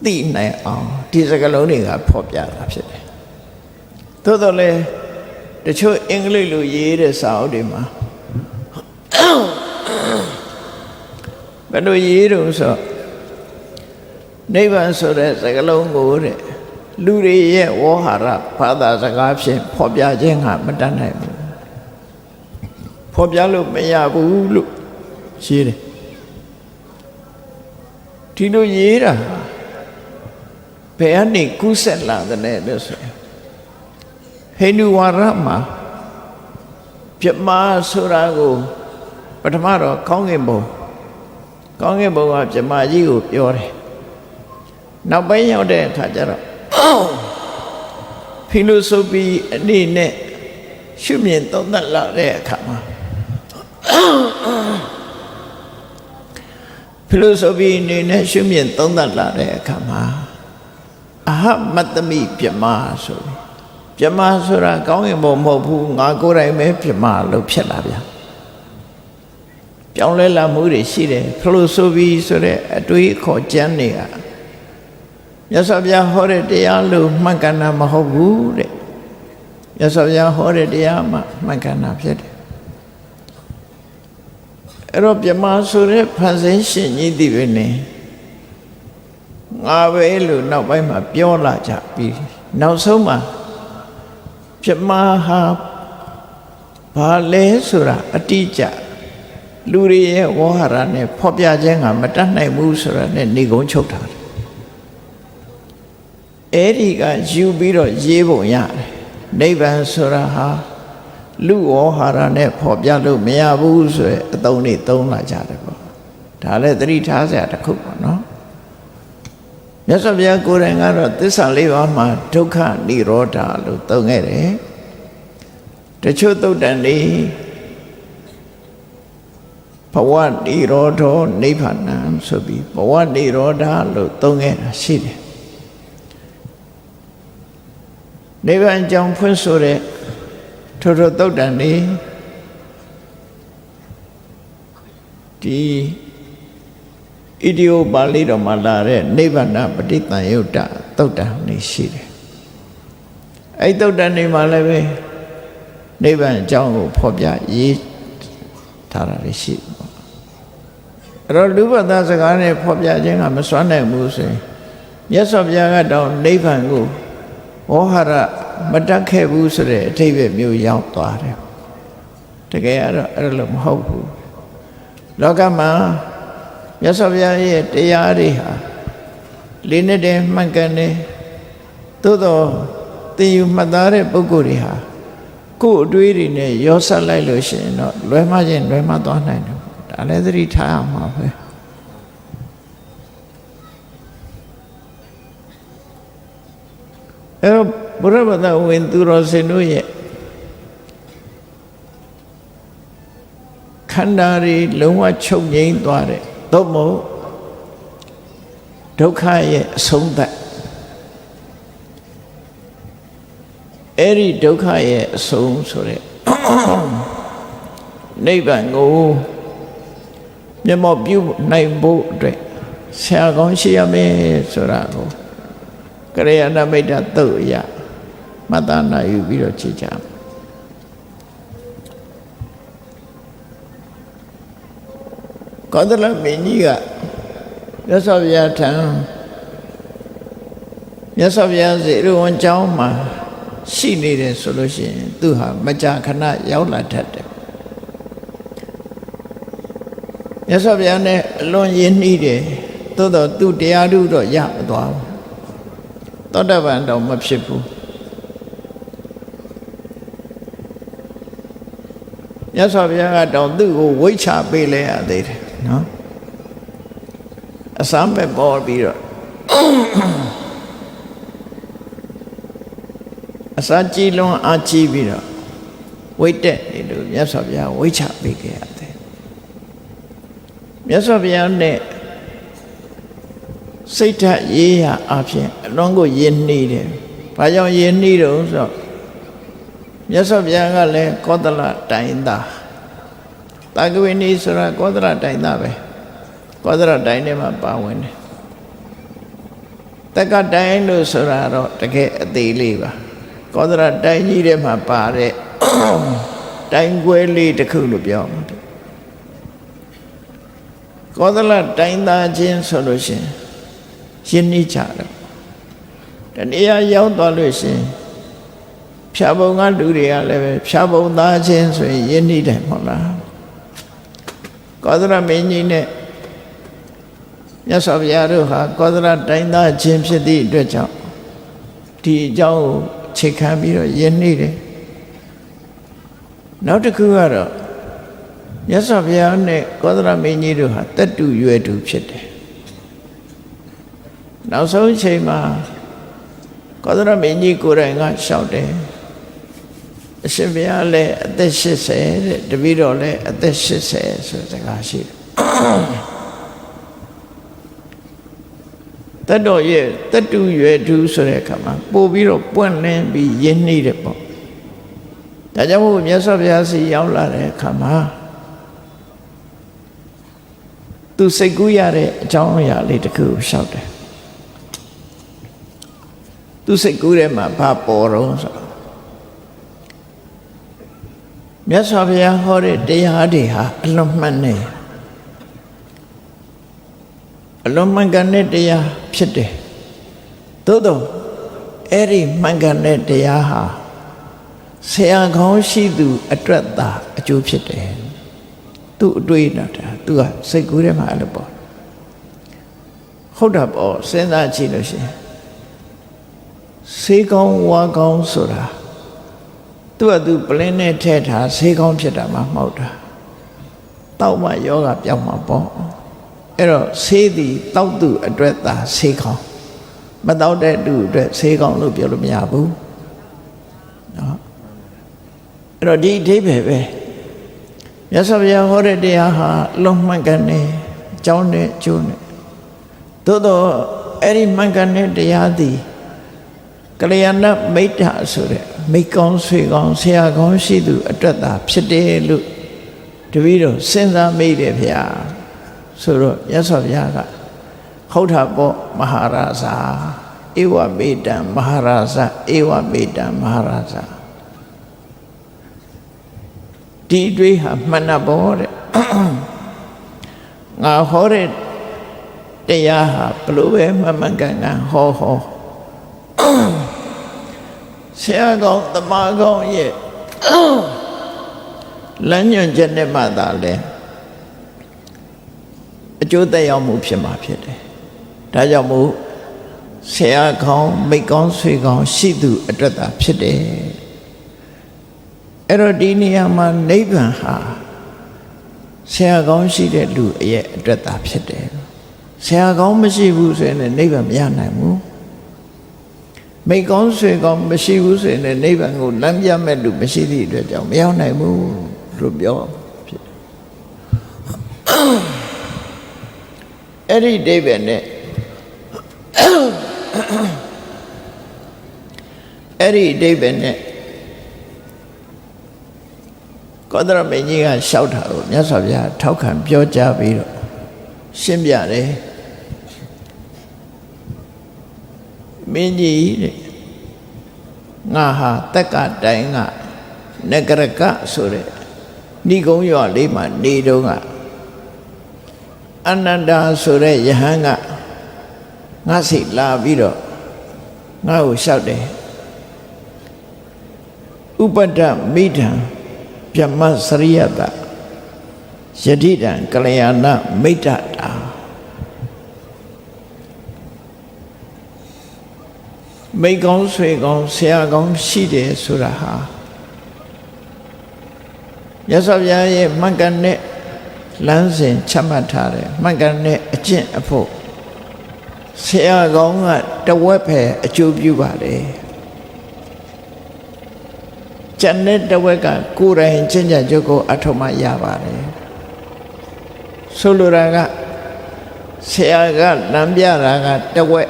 သိနိုင်အောင်ဒီစကားလုံးတွေကဖော်ပြတာဖြစ်တယ်သို့တော်လည်းတချို့အင်္ဂလိပ်လိုရေးတဲ့စာအုပ်တွေမှာဘယ်လိုရေးတော့ဆိုနိဗ္ဗာန်ဆိုတဲ့စကားလုံးကိုတဲ့လူတွေရဲ့ဝေါဟာရဘာသာစကားဖြင့်ဖော်ပြခြင်းဟာမတတ်နိုင်ဘူးဖော်ပြလို့မရဘူးလို့ရေးတယ်ဒီလိုရေးတာဘယ်အနေကူးဆက်လာတယ်လဲလို့ဆိုရင်ဟိန္ဒူဝါဒမှာပြမဆိုတာကိုပထမတော့ကောင်းကင်ဘုံကပြမကြီးကိုပြောတယ်နောက်ပိုင်းရောက်တဲ့အခါကျတော့ဖီလိုဆိုဖီအနေနဲ့ရှုမြင်သုံးသပ်လာတဲ့အခါမှာဖီလိုဆိုဖီအနေနဲ့ရှုမြင်သုံးသပ်လာတဲ့အခါမှာအဟမတ္တမိပြမဆိုပြမဆိုတာကောင်းကင်ဘုံမဟုတ်ဘူးငါကိုယ်တိုင်ပဲပြမလို့ဖြစ်လာဗျာပြောင်းလဲလာမှုတွေရှိတယ်ဖီလိုဆိုဖီဆိုတဲ့အတွေးအခေါ်ကျမ်းတွေကမြတ်စွာဘုရားဟောတဲ့တရားလို့မှန်ကန်တာမဟုတ်ဘူးတဲ့မြတ်စွာဘုရားဟောတဲ့တရားမှမှန်ကန်တာဖြစ်တယ်အဲ့တော့ပြမဆိုတဲ့ဖန်ဆင်းရှင်ကြီးတည်ပဲနေငါပဲလို့နောက်ပိုင်းမှာပြောလာကြပြီးနောက်ဆုံးမှာပြမဟာဘာလဲဆိုတာအတိအကျလူတွေရဲ့ဝေါဟာရနဲ့ဖော်ပြခြင်းကမတတ်နိုင်ဘူးဆိုတာနဲ့နေကုန်းချုပ်ထားတယ်အဲ့ဒီကယူပြီးတော့ရေးပုံရတယ်နိဗ္ဗာန်ဆိုတာဟာလူဝေါဟာရနဲ့ဖော်ပြလို့မရဘူးဆိုတဲ့အသုံးတွေသုံးလာကြတယ်ပေါ့ဒါလည်းသတိထားစရာတစ်ခုပေါ့နော်မြတ်စွာဘုရားကိုယ်တိုင်ကတော့သစ္စာလေးပါးမှာဒုက္ခនិရောဓလို့သုံးခဲ့တယ်တချို့သုတ်တန်တွေဘဝនិရောဓောနိဗ္ဗာနံဆိုပြီးဘဝនិရောဓလို့သုံးခဲ့တာရှိတယ်နိဗ္ဗာန်ကြောင့်ဖွင့်ဆိုတဲ့ထိုသုတ်တန်တွေဒီဣတိယပါဠိတော်မှာလာတဲ့နိဗ္ဗာန်ပဋိသင်္ယုတ္တသုတ်တန်တွေရှိတယ်အဲ့သုတ်တန်တွေမှာလည်းပဲနိဗ္ဗာန်အကြောင်းကိုဖော်ပြရေးထားတာရှိတယ်ပေါ့အဲ့တော့လူဘသာစကားနဲ့ဖော်ပြခြင်းကမစွမ်းနိုင်ဘူးဆိုရင်မြတ်စွာဘုရားကတော့နိဗ္ဗာန်ကိုဝေါဟာရမတတ်ခဲ့ဘူးဆိုတဲ့အထိပ္ပယ်မျိုးရောက်သွားတယ်တကယ်ကတော့အဲ့လိုမဟုတ်ဘူးလောကမှာမြတ်စွာဘုရားရဲ့တရားတွေဟာလေးနဲ့တည်းမှန်ကန်တယ်သို့တော့သင်ယူမှတ်သားတဲ့ပုဂ္ဂိုလ်တွေဟာကိုယ်အတွေးတွေနဲ့ရောဆက်လိုက်လို့ရှိရင်တော့လွဲမှားခြင်းလွဲမှားသွားနိုင်တယ်ဒါလည်းသတိထားရမှာပဲအဲ့တော့ဘုရားဗဒဝင်သူတော်စင်တို့ရဲ့ခန္ဓာတွေလုံးဝချုပ်ငြိမ်းသွားတယ်သို့မဟုတ်ဒုက္ခရဲ့အဆုံးသတ်အဲ့ဒီဒုက္ခရဲ့အဆုံးဆိုတဲ့နိဗ္ဗာန်ကိုမျက်မှောက်ပြုနိုင်ဖို့အတွက်ဆရာကောင်းရှိရမယ်ဆိုတာကိုကရိယာဏမိတ်တသုတ်ရမှတ်သားနိုင်ယူပြီးတော့ကြည့်ကြမယ်ကောသလမင်းကြီးကမြတ်စွာဘုရားထံမြတ်စွာဘုရားစေရဝန်ကျောင်းမှာရှိနေတယ်ဆိုလို့ရှိရင်သူဟာမကြာခဏရောက်လာတတ်တယ်မြတ်စွာဘုရားနဲ့အလွန်ရင်းနှီးတယ်သို့တော့သူတရားဓုတော့ရမသွားဘူးသောတပန်တော့မဖြစ်ဘူးမြတ်စွာဘုရားကတောင်သူ့ကိုဝိချပေးလဲရသေးတယ်နော် အစမ်းပဲပေါ်ပြီးတော့အစာကြည်လွန်အားကြီးပြီးတော့ဝိတ်တက်နေလို့မြတ်စွာဘုရားဝိတ်ချပေးခဲ့ရတယ်မြတ်စွာဘုရားနဲ့စိတ်ဓာတ်ရေးရအဖြစ်အလွန်ကိုယဉ်နှီးတယ်ဘာကြောင့်ယဉ်နှီးတော့ဆိုတော့မြတ်စွာဘုရားကလည်းကောသလတိုင်းသားတာကဝိနီဆိုတာကောသလတိုင်းသားပဲကောသလတိုင်းထဲမှာပါဝင်တယ်တက္ကတိုင်းလို့ဆိုတာတော့တကယ်အသေးလေးပါကောသလတိုင်းကြီးထဲမှာပါတဲ့တိုင်းကွဲလေးတစ်ခုလို့ပြောမှာကောသလတိုင်းသားချင်းဆိုလို့ရှိရင်ယဉ်နှီးကြတယ်တနည်းရောက်သွားလို့ရှိရင်ဖြာပုံကလူတွေကလည်းပဲဖြာပုံသားချင်းဆိုရင်ယဉ်နှီးတယ်မဟုတ်လားကောသလမင်းကြီးနဲ့မြတ်စွာဘုရားတို့ဟာကောသလတိုင်းသားချင်းဖြစ်သည့်အတွက်ကြောင့်ဒီအကြောင်းကိုခြေခံပြီးတော့ယဉ်နှီးတယ်နောက်တစ်ခုကတော့မြတ်စွာဘုရားနဲ့ကောသလမင်းကြီးတို့ဟာတက်တူရွယ်တူဖြစ်တယ်နောက်ဆုံးအချိန်မှာကောသလမင်းကြီးကိုယ်တိုင်ကလျှောက်တယ်အရှင်ဘုရားလည်းအသက်80တဲ့တပည့်တော်လည်းအသက်80ဆိုတဲ့စကားရှိတယ်တတ်တော်ရဲ့တတူရွယ်တူဆိုတဲ့အခါမှာပို့ပြီးတော့ပွင့်လင်းပြီးယဉ်နှီးတယ်ပေါ့ဒါကြောင့်မို့မြတ်စွာဘုရားစီရောက်လာတဲ့အခါမှာသူစိတ်ကူးရတဲ့အကြောင်းအရာလေးတစ်ခုကိုရှောက်တယ်သူစိတ်ကူးထဲမှာဘာပေါ်တော့ဆိုမြတ်စွာဘုရားဟောတဲ့တရားတွေဟာအလွန်မှန်နေအလွန်မှန်ကန်တဲ့တရားဖြစ်တယ်သို့တော့အဲ့ဒီမှန်ကန်တဲ့တရားဟာဆရာကောင်းရှိသူအတွက်သာအကျိုးဖြစ်တယ်သူအတွေ့အကြုံသူကစိတ်ကူးထဲမှာအဲ့လိုပေါ့ဟုတ်တာပေါ့စဉ်းစားကြည့်လို့ရှိရင်ဆေးကောင်းဝါကောင်းဆိုတာသူကသူပလင်းနဲ့ထည့်ထားဆေးကောင်းဖြစ်တာမှမဟုတ်တာတောက်မှယောဂပြောင်းမှာပေါ့အဲ့တော့ဆေးသည်တောက်သူအတွက်သာဆေးကောင်းမတောက်တဲ့သူအတွက်ဆေးကောင်းလို့ပြောလို့မရဘူးနော်အဲ့တော့ဒီအဓိပ္ပာယ်ပဲမြတ်စွာဘုရားဟောတဲ့တရားဟာလွန်မှန်ကန်တယ်အကြောင်းနဲ့အကျိုးနဲ့သို့တော့အဲ့ဒီမှန်ကန်တဲ့တရားသည်ကလျာဏမိတ်တာဆိုတဲ့မိကောင်းဆွေကောင်းဆရာကောင်းရှိသူအတွက်သာဖြစ်တယ်လို့တပည့်တော်စဉ်းစားမိတယ်ဗျာဆိုတော့မြတ်စွာဘုရားကဟုတ်တာပေါ့မဟာရာဇာဧဝမေတ္တံမဟာရာဇဧဝမေတ္တံမဟာရာဇဒီအတွေ့ဟာမှန်တာပေါ့တဲ့ငါဟောတဲ့တရားဟာဘလို့ပဲမှန်မှန်ကန်ကန်ဟောဆရာကောင်းတမန်ကောင်းရဲ့လမ်းညွှန်ချက်နဲ့မှသာလဲအကျိုးသက်ရောက်မှုဖြစ်မှာဖြစ်တယ်ဒါကြောင့်မို့ဆရာကောင်းမိတ်ကောင်းဆွေကောင်းရှိသူအတွက်သာဖြစ်တယ်အဲ့တော့ဒီနေရာမှာနိဗ္ဗာန်ဟာဆရာကောင်းရှိတဲ့လူရဲ့အတွက်သာဖြစ်တယ်ဆရာကောင်းမရှိဘူးဆိုရင်နိဗ္ဗာန်မရနိုင်ဘူးမိတ်ကောင်းဆွေကောင်းမရှိဘူးဆိုရင်နိဗ္ဗာန်ကိုလမ်းပြမဲ့လူမရှိသည့်အတွက်ကြောင့်မရောက်နိုင်ဘူးလို့ပြောဖြစ်အဲ့ဒီအဓိပ္ပာယ်နဲ့အဲ့ဒီအဓိပ္ပာယ်နဲ့ကောသလမင်းကြီးကလျှောက်တာကိုမြတ်စွာဘုရားထောက်ခံပြောကြားပြီးတော့ရှင်းပြတယ်မင်းကြီးတဲ့ငါဟာတက္ကတိုင်းကနဂရကဆိုတဲ့ဏိကုံးရွာလေးမှာနေတော့ကအနန္ဒာဆိုတဲ့ယဟန်ကငါစိတ်လာပြီးတော့ငါ့ကိုလျှောက်တယ်ဥပဒ္ဒမိဒံပြမစရိယတယတိတံကလျာဏမိတ်တာမိကောင်းဆွေကောင်းဆရာကောင်းရှိတယ်ဆိုတာဟာမြတ်စွာဘုရားရဲ့မှန်ကန်တဲ့လမ်းစဉ်ချမှတ်ထားတယ်မှန်ကန်တဲ့အကျင့်အဖို့ ဆရာကောင်းကတဝက်ပဲအကျိုးပြုပါတယ်ကျန်တဲ့တဝက်ကကိုယ်တိုင်ကျင့်ကြံကြုတ်ကိုအထောက်မှရပါတယ်ဆိုလိုတာကဆရာကလမ်းပြတာကတဝက်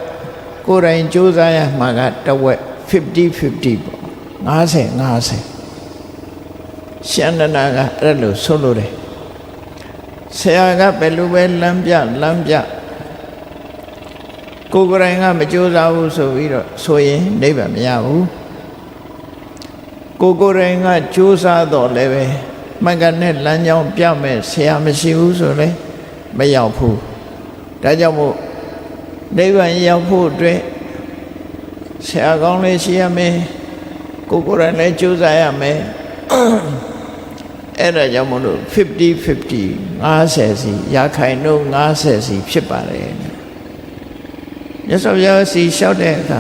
ကိုယ်တိုင်ကြိုးစားရမှာကတဝက်50-50ပေါ့50-50ရှန္ဒနာကအဲ့လိုဆိုလိုတယ်ဆရာကဘယ်လိုပဲလမ်းပြကိုယ်တိုင်ကမကြိုးစားဘူးဆိုပြီးတော့ဆိုရင်နိဗ္ဗာန်မရဘူးကိုယ်တိုင်ကကြိုးစားတော့လည်းပဲမှန်ကန်တဲ့လမ်းကြောင်းပြမဲ့ဆရာမရှိဘူးဆိုလည်းမရောက်ဘူးဒါကြောင့်မို့နိဗ္ဗာန်ရောက်ဖို့အတွက်ဆရာကောင်းလေးရှိရမယ်ကိုယ်တိုင်လည်းကြိုးစားရမယ်အဲ့ဒါကြောင့်မို့လို့50-50 50စီရာခိုင်နှုန်း50စီဖြစ်ပါတယ်မြတ်စွာဘုရားစီလျှောက်တဲ့အခါ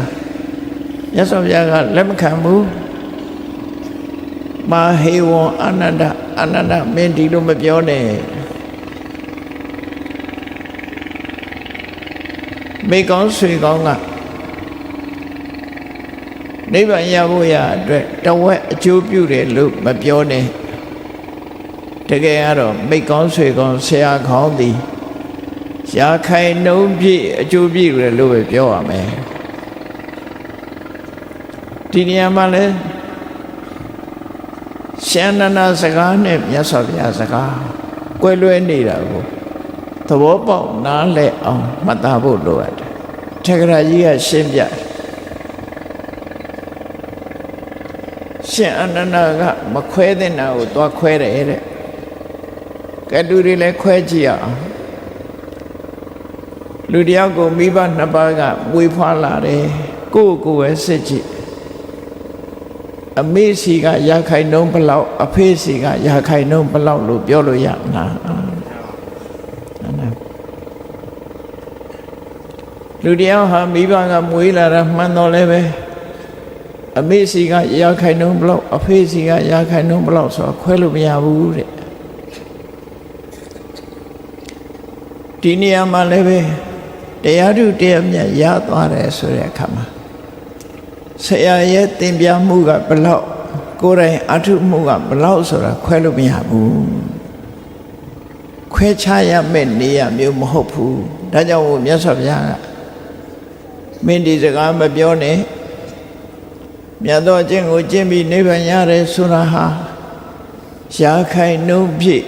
မြတ်စွာဘုရားကလက်မခံဘူးမဟေဝံအနန္တမင်းဒီလိုမပြောနဲ့မိကောင်းဆွေကောင်းကနိဗ္ဗာန်ရဖို့ရအတွက်တဝက်အကျိုးပြုတယ်လို့မပြောနဲ့တကယ်ကတော့မိကောင်းဆွေကောင်းဆရာကောင်းသည်ရာခိုင်နှုန်းပြည့်အကျိုးပြည့်တယ်လို့ပဲပြောရမယ်ဒီနေရာမှာလဲရှန္ဒနာစကားနဲ့မြတ်စွာဘုရားစကားကွဲလွဲနေတာကိုသဘောပေါက်နားလည်အောင်မှတ်သားဖို့လိုအပ်တယ်ထက္ကရာကြီးကရှင်းပြရှင်အနန္ဒာကမခွဲတဲ့နာကိုသွားခွဲတယ်တဲ့ကဲလူတွေလည်းခွဲကြည့်အောင်လူတယောက်ကိုမိဘနှစ်ပါးကမွေးဖွားလာတယ်ကိုယ့်ကိုယ်ပဲစစ်ကြည့်အမေစီကရာခိုင်နှုန်းဘလောက်အဖေစီကရာခိုင်နှုန်းဘလောက်လို့ပြောလို့ရနာလူတယောက်ဟာမိဘကမွေးလာတာမှန်တော့လည်းပဲအမေစီကရာခိုင်နှုန်းဘလောက်အဖေစီကရာခိုင်နှုန်းဘလောက်ဆိုတော့ခွဲလို့မရဘူးတဲ့ဒီနေရာမှာလည်းပဲတရားထုတရားမြတ်ရသွားတယ်ဆိုတဲ့အခါမှာဆရာရဲ့သင်ပြမှုကဘလောက်ကိုယ်တိုင်အထုမှုကဘလောက်ဆိုတာခွဲလို့မရဘူးခွဲခြားရမယ့်နေရာမျိုးမဟုတ်ဘူးဒါကြောင့်မြတ်စွာဘုရားကမင်းဒီစကားမပြောနဲ့မြတ်သောအကျင့်ကိုကျင့်ပြီးနိဗ္ဗာန်ရတယ်ဆိုတာဟာရာခိုင်နှုန်းဖြင့်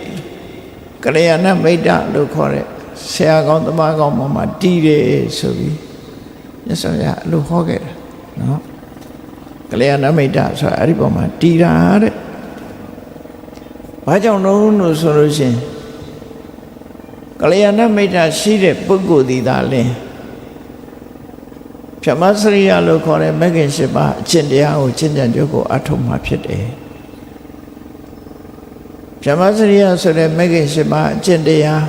ကလျာဏမိတ်တလို့ခေါ်တဲ့ဆရာကောင်းသမားကောင်းပေါ်မှာတည်တယ်ဆိုပြီးမြတ်စွာဘုရားအလိုဟောခဲ့တာနော်ကလျာဏမိတ်တဆိုတာအဲ့ဒီပေါ်မှာတည်တာတဲ့ဘာကြောင့်လို့ဆိုလို့ရှိရင်ကလျာဏမိတ်တရှိတဲ့ပုဂ္ဂိုလ်ဒီသာလင်းဖြမစရိယလို့ခေါ်တဲ့မဂ္ဂင်၈ပါးအကျင့်တရားကိုကျင့်ကြံကြုတ်ကိုအထောက်မှဖြစ်တယ်ဖြမစရိယဆိုတဲ့မဂ္ဂင်၈ပါးအကျင့်တရား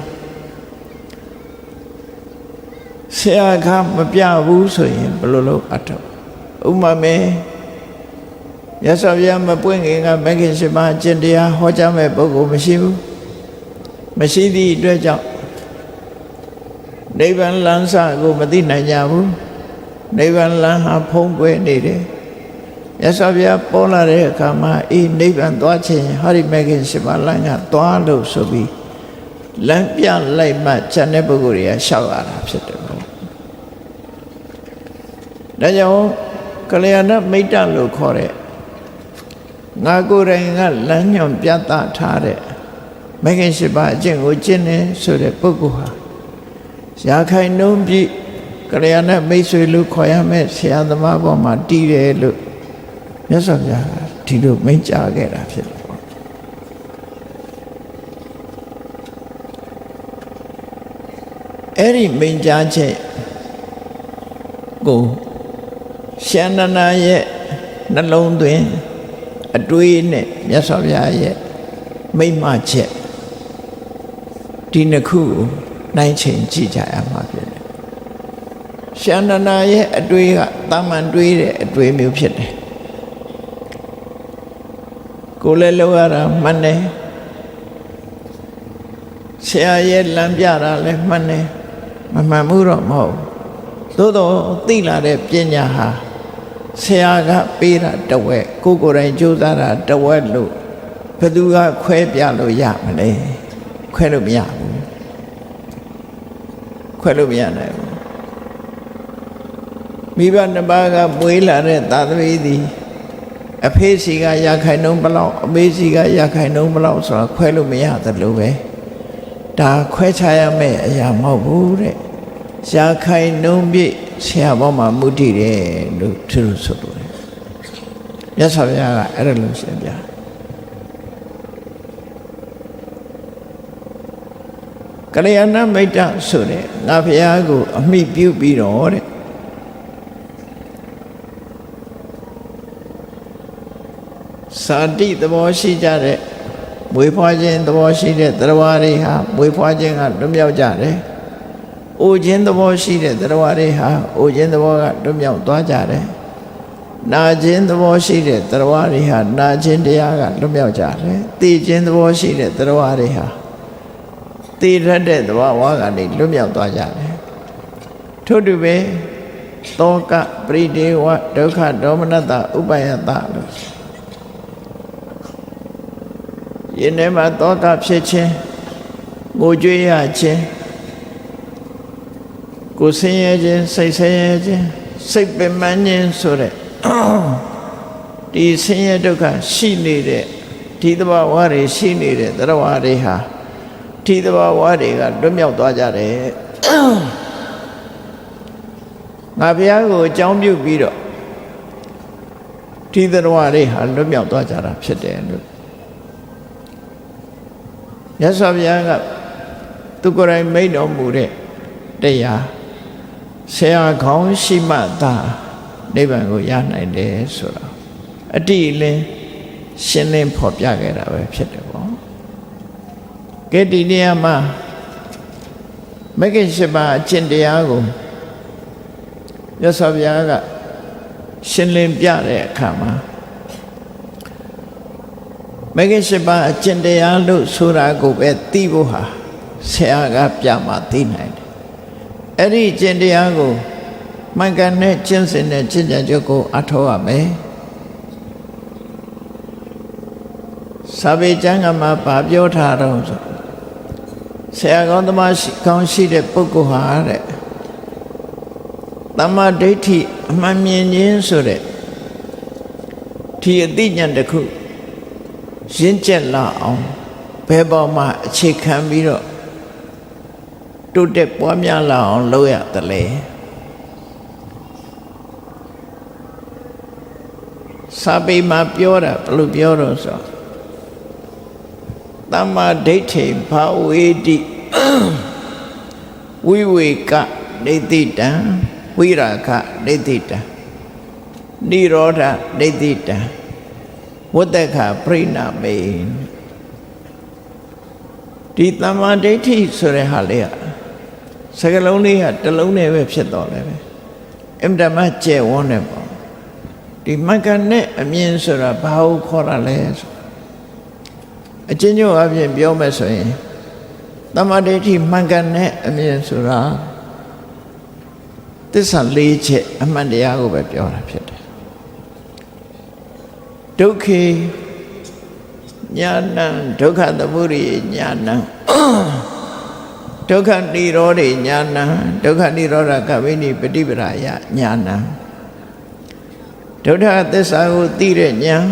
ဆရာကမပြဘူးဆိုရင်ဘယ်လိုလုပ်အထောက်ဥပမာမယ်မြတ်စွာဘုရားမပွင့်ခင်ကမဂ္ဂင်၈ပါးအကျင့်တရားဟောကြားမဲ့ပုဂ္ဂိုလ်မရှိဘူးမရှိသည့်အတွက်ကြောင့်နိဗ္ဗာန်လမ်းစကိုမသိနိုင်ကြဘူးနိဗ္ဗာန်လမ်းဟာဖုံးကွယ်နေတယ်မြတ်စွာဘုရားပေါ်လာတဲ့အခါမှာနိဗ္ဗာန်သွားခြင်းဟောဒီမဂ္ဂင်၈ပါးလမ်းကသွားလို့ဆိုပြီးလမ်းပြလိုက်မှဉာဏ်တဲ့ပုဂ္ဂိုလ်တွေကရှောက်ရတာဖြစ်တယ်ပေါ့ဒါကြောင့်ကလျာဏမိတ်တလို့ခေါ်တဲ့ငါကိုယ်တိုင်ကလမ်းညွှန်ပြသထားတဲ့မဂ္ဂင်၈ပါးအကျင့်ကိုကျင့်နေဆိုတဲ့ပုဂ္ဂိုလ်ဟာရာခိုင်နှုန်းပြည့်ကလျာဏမိတ်ဆွေလို့ခေါ်ရမယ်ဆရာသမားပေါ်မှာတည်တယ်လို့မြတ်စွာဘုရားဒီလိုမိန့်ကြားခဲ့တာဖြစ်တယ်ပေါ့အဲ့ဒီမိန့်ကြားချက်ကိုရှန္ဒနာရဲ့နှလုံးသွင်းအတွေးနဲ့မြတ်စွာဘုရားရဲ့မိန့်မှချက်ဒီနှစ်ခုကိုနိုင်ချိန်ကြည့်ကြရမှာဖြစ်တယ်ရှန္ဒနာရဲ့အတွေးကတာမန်တွေးတဲ့အတွေးမျိုးဖြစ်တယ်ကိုယ်လည်းလောက်ရတာမှန်တယ်ဆရာရဲ့လမ်းပြတာလည်းမှန်တယ်မမှန်ဘူးတော့မဟုတ် သို့တော့သိလာတဲ့ပညာဟာဆရာကပေးတာတဝက်ကိုယ်တိုင်ကြိုးစားတာတဝက်လို့ဘယ်သူကခွဲပြလို့ရမလဲခွဲလို့မရဘူးခွဲလို့မရနိုင်ဘူးမိဘနှစ်ပါးကမွေးလာတဲ့သာသမီသည်အဖေစီကရခိုင်နှုန်းဘလောက်အမေစီကရခိုင်နှုန်းဘလောက်ဆိုတာခွဲလို့မရသလိုပဲဒါခွဲခြားရမယ့်အရာမဟုတ်ဘူးတဲ့ရခိုင်နှုန်းပြည့်ဆရာဘောမှာမူတည်တယ်လို့သူတို့ဆိုလို့မြတ်စွာဘုရားကအဲ့ဒါလို့ရှင်းပြကလျာဏမိတ်တဆိုတဲ့ငါဘုရားကိုအမိပြုပြီးတော့တဲ့စာတိသဘောရှိကြတဲ့မွေးဖွားခြင်းသဘောရှိတဲ့တရားဝါတွေဟာမွေးဖွားခြင်းကလွတ်မြောက်ကြတယ်။အိုခြင်းသဘောရှိတဲ့တရားဝါတွေဟာအိုခြင်းသဘောကလွတ်မြောက်သွားကြတယ်။နာခြင်းသဘောရှိတဲ့တရားဝါတွေဟာနာခြင်းတရားကလွတ်မြောက်ကြတယ်။သိခြင်းသဘောရှိတဲ့တရားဝါတွေဟာသိရတဲ့သဘောဝါကနေလွတ်မြောက်သွားကြတယ်။ထို့တူပဲသောကပရိဒေဝဒုက္ခဒေါမနတဥပယတလို့ယင်းထဲမှာသောကဖြစ်ခြင်းငိုကြွေးရခြင်းကိုယ်ဆင်းရဲခြင်းစိတ်ဆင်းရဲခြင်းစိတ်ပင်ပန်းခြင်းဆိုတဲ့ဒီဆင်းရဲဒုက္ခရှိနေတဲ့ဒီသဘာဝတွေရှိနေတဲ့တရားဝါတွေဟာဒီသဘာဝတွေကလွတ်မြောက်သွားကြတယ်ငါဘုရားကိုအကြောင်းပြုပြီးတော့ဒီတရားဝါတွေဟာလွတ်မြောက်သွားကြတာဖြစ်တယ်လို့မြတ်စွာဘုရားကသူကိုယ်တိုင်မိန့်တော်မူတဲ့တရားဆရာခေါင်းရှိမှသာနိဗ္ဗာန်ကိုရနိုင်တယ်ဆိုတာအတိအလင်းရှင်းလင်းဖော်ပြခဲ့တာပဲဖြစ်တယ်ပေါ့ကဲဒီနေရာမှာမဂ္ဂင်၈ပါးအကျင့်တရားကိုမြတ်စွာဘုရားကရှင်းလင်းပြတဲ့အခါမှာမဂ္ဂင်၈ပါးအကျင့်တရားလို့ဆိုတာကိုပဲသိဖို့ဟာဆရာကပြမှသိနိုင်တယ်အဲ့ဒီအကျင့်တရားကိုမှန်ကန်တဲ့ကျင့်စဉ်နဲ့ကျင့်ကြံကြုတ်ကိုအထောက်ရမယ်စာပေကျမ်းကမှာဗာပြောထားတော့ဆိုဆရာကောင်းသမားကောင်းရှိတဲ့ပုဂ္ဂိုလ်ဟာတဲ့သမ္မာဒိဋ္ဌိအမှန်မြင်ခြင်းဆိုတဲ့ဒီအသိဉာဏ်တစ်ခုရင့်ကျက်လာအောင်ဘယ်ပေါ်မှာအခြေခံပြီးတော့တိုးတက်ပွားများလာအောင်လုပ်ရတယ်လေစာပေမှာပြောတာဘယ်လိုပြောတော့ဆိုသမ္မာဒိဋ္ဌိဘာဝေတိဝိဝေကဒိဋ္ဌိတံဝိရာခဒိဋ္ဌိတံနိရောဓဒိဋ္ဌိတံဝတ္တခပရိနာမေဒီသမ္မာဒိဋ္ဌိဆိုတဲ့ဟာလေးကစကားလုံးလေးကတစ်လုံးနဲ့ပဲဖြစ်တော်တယ်ပဲအင်တမကျဲဝန်းတယ်ပေါ့ဒီမကနဲ့အမြင်ဆိုတာဘာကိုခေါ်ရလဲဆိုအချင်းချင်းအပြင်ပြောမယ်ဆိုရင်သမ္မာဒိဋ္ဌိမှန်ကန်တဲ့အမြင်ဆိုတာသစ္စာ၄ချက်အမှန်တရားကိုပဲပြောတာဖြစ်တယ်ဒုက္ခေညာဏံဒုက္ခသမုဒိယညာဏံဒုက္ခនិရောဓေညာဏံဒုက္ခនិရောဓကဝိနိပฏิပဒါယညာဏံဒုက္ခသစ္စာကိုသိတဲ့ဉာဏ်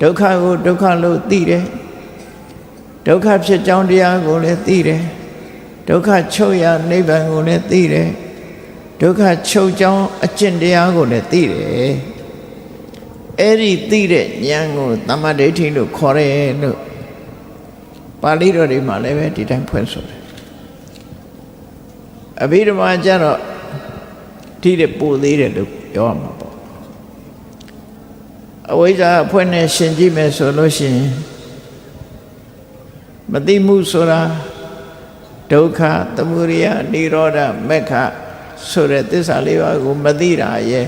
ဒုက္ခကိုဒုက္ခလို့သိတယ်ဒုက္ခဖြစ်ကြောင်းတရားကိုလည်းသိတယ်ဒုက္ခချုပ်ရနိဗ္ဗာန်ကိုလည်းသိတယ်ဒုက္ခချုပ်ကြောင်းအကျင့်တရားကိုလည်းသိတယ်အဲ့ဒီသိတဲ့ဉာဏ်ကိုသမ္မာဒိဋ္ဌိလို့ခေါ်တယ်လို့ပါဠိတော်တွေမှာလည်းပဲဒီတိုင်းဖွင့်ဆိုတယ်အဘိဓမ္မာကျတော့ဒီတဲ့ပို့သေးတယ်လို့ပြောရမှာပေါ့အဝိဇ္ဇာအဖွင့်နဲ့ရှင်ကြည့်မယ်ဆိုလို့ရှိရင်မသိမှုဆိုတာဒုက္ခသမုဒယនិရောဓမက္ခဆိုတဲ့သစ္စာလေးပါးကိုမသိတာရဲ့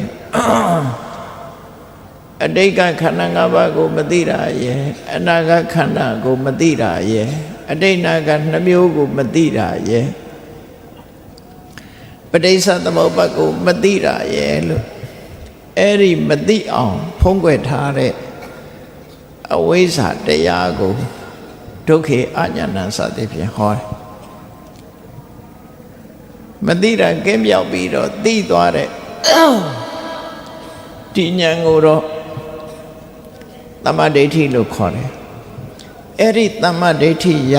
အတိတ်ကခန္ဓာ၅ပါးကိုမသိတာရဲ့အနာဂတ်ခန္ဓာကိုမသိတာရဲ့အတိတ်နာကနှမျိုးကိုမသိတာရဲ့ ပဋိစ္စသမုပ္ပါဒ်ကိုမသိတာရဲ့လို့အဲ့ဒီမသိအောင်ဖုံးကွယ်ထားတဲ့အဝိဇ္ဇာတရားကိုဒုက္ခေအညာဏစသည်ဖြင့်ဟောတယ်မသိတာကင်းပြောက်ပြီးတော့သိသွားတဲ့ဒီဉာဏ်ကိုတော့သမ္မာဒိဋ္ဌိလို့ခေါ်တယ်အဲ့ဒီသမ္မာဒိဋ္ဌိရ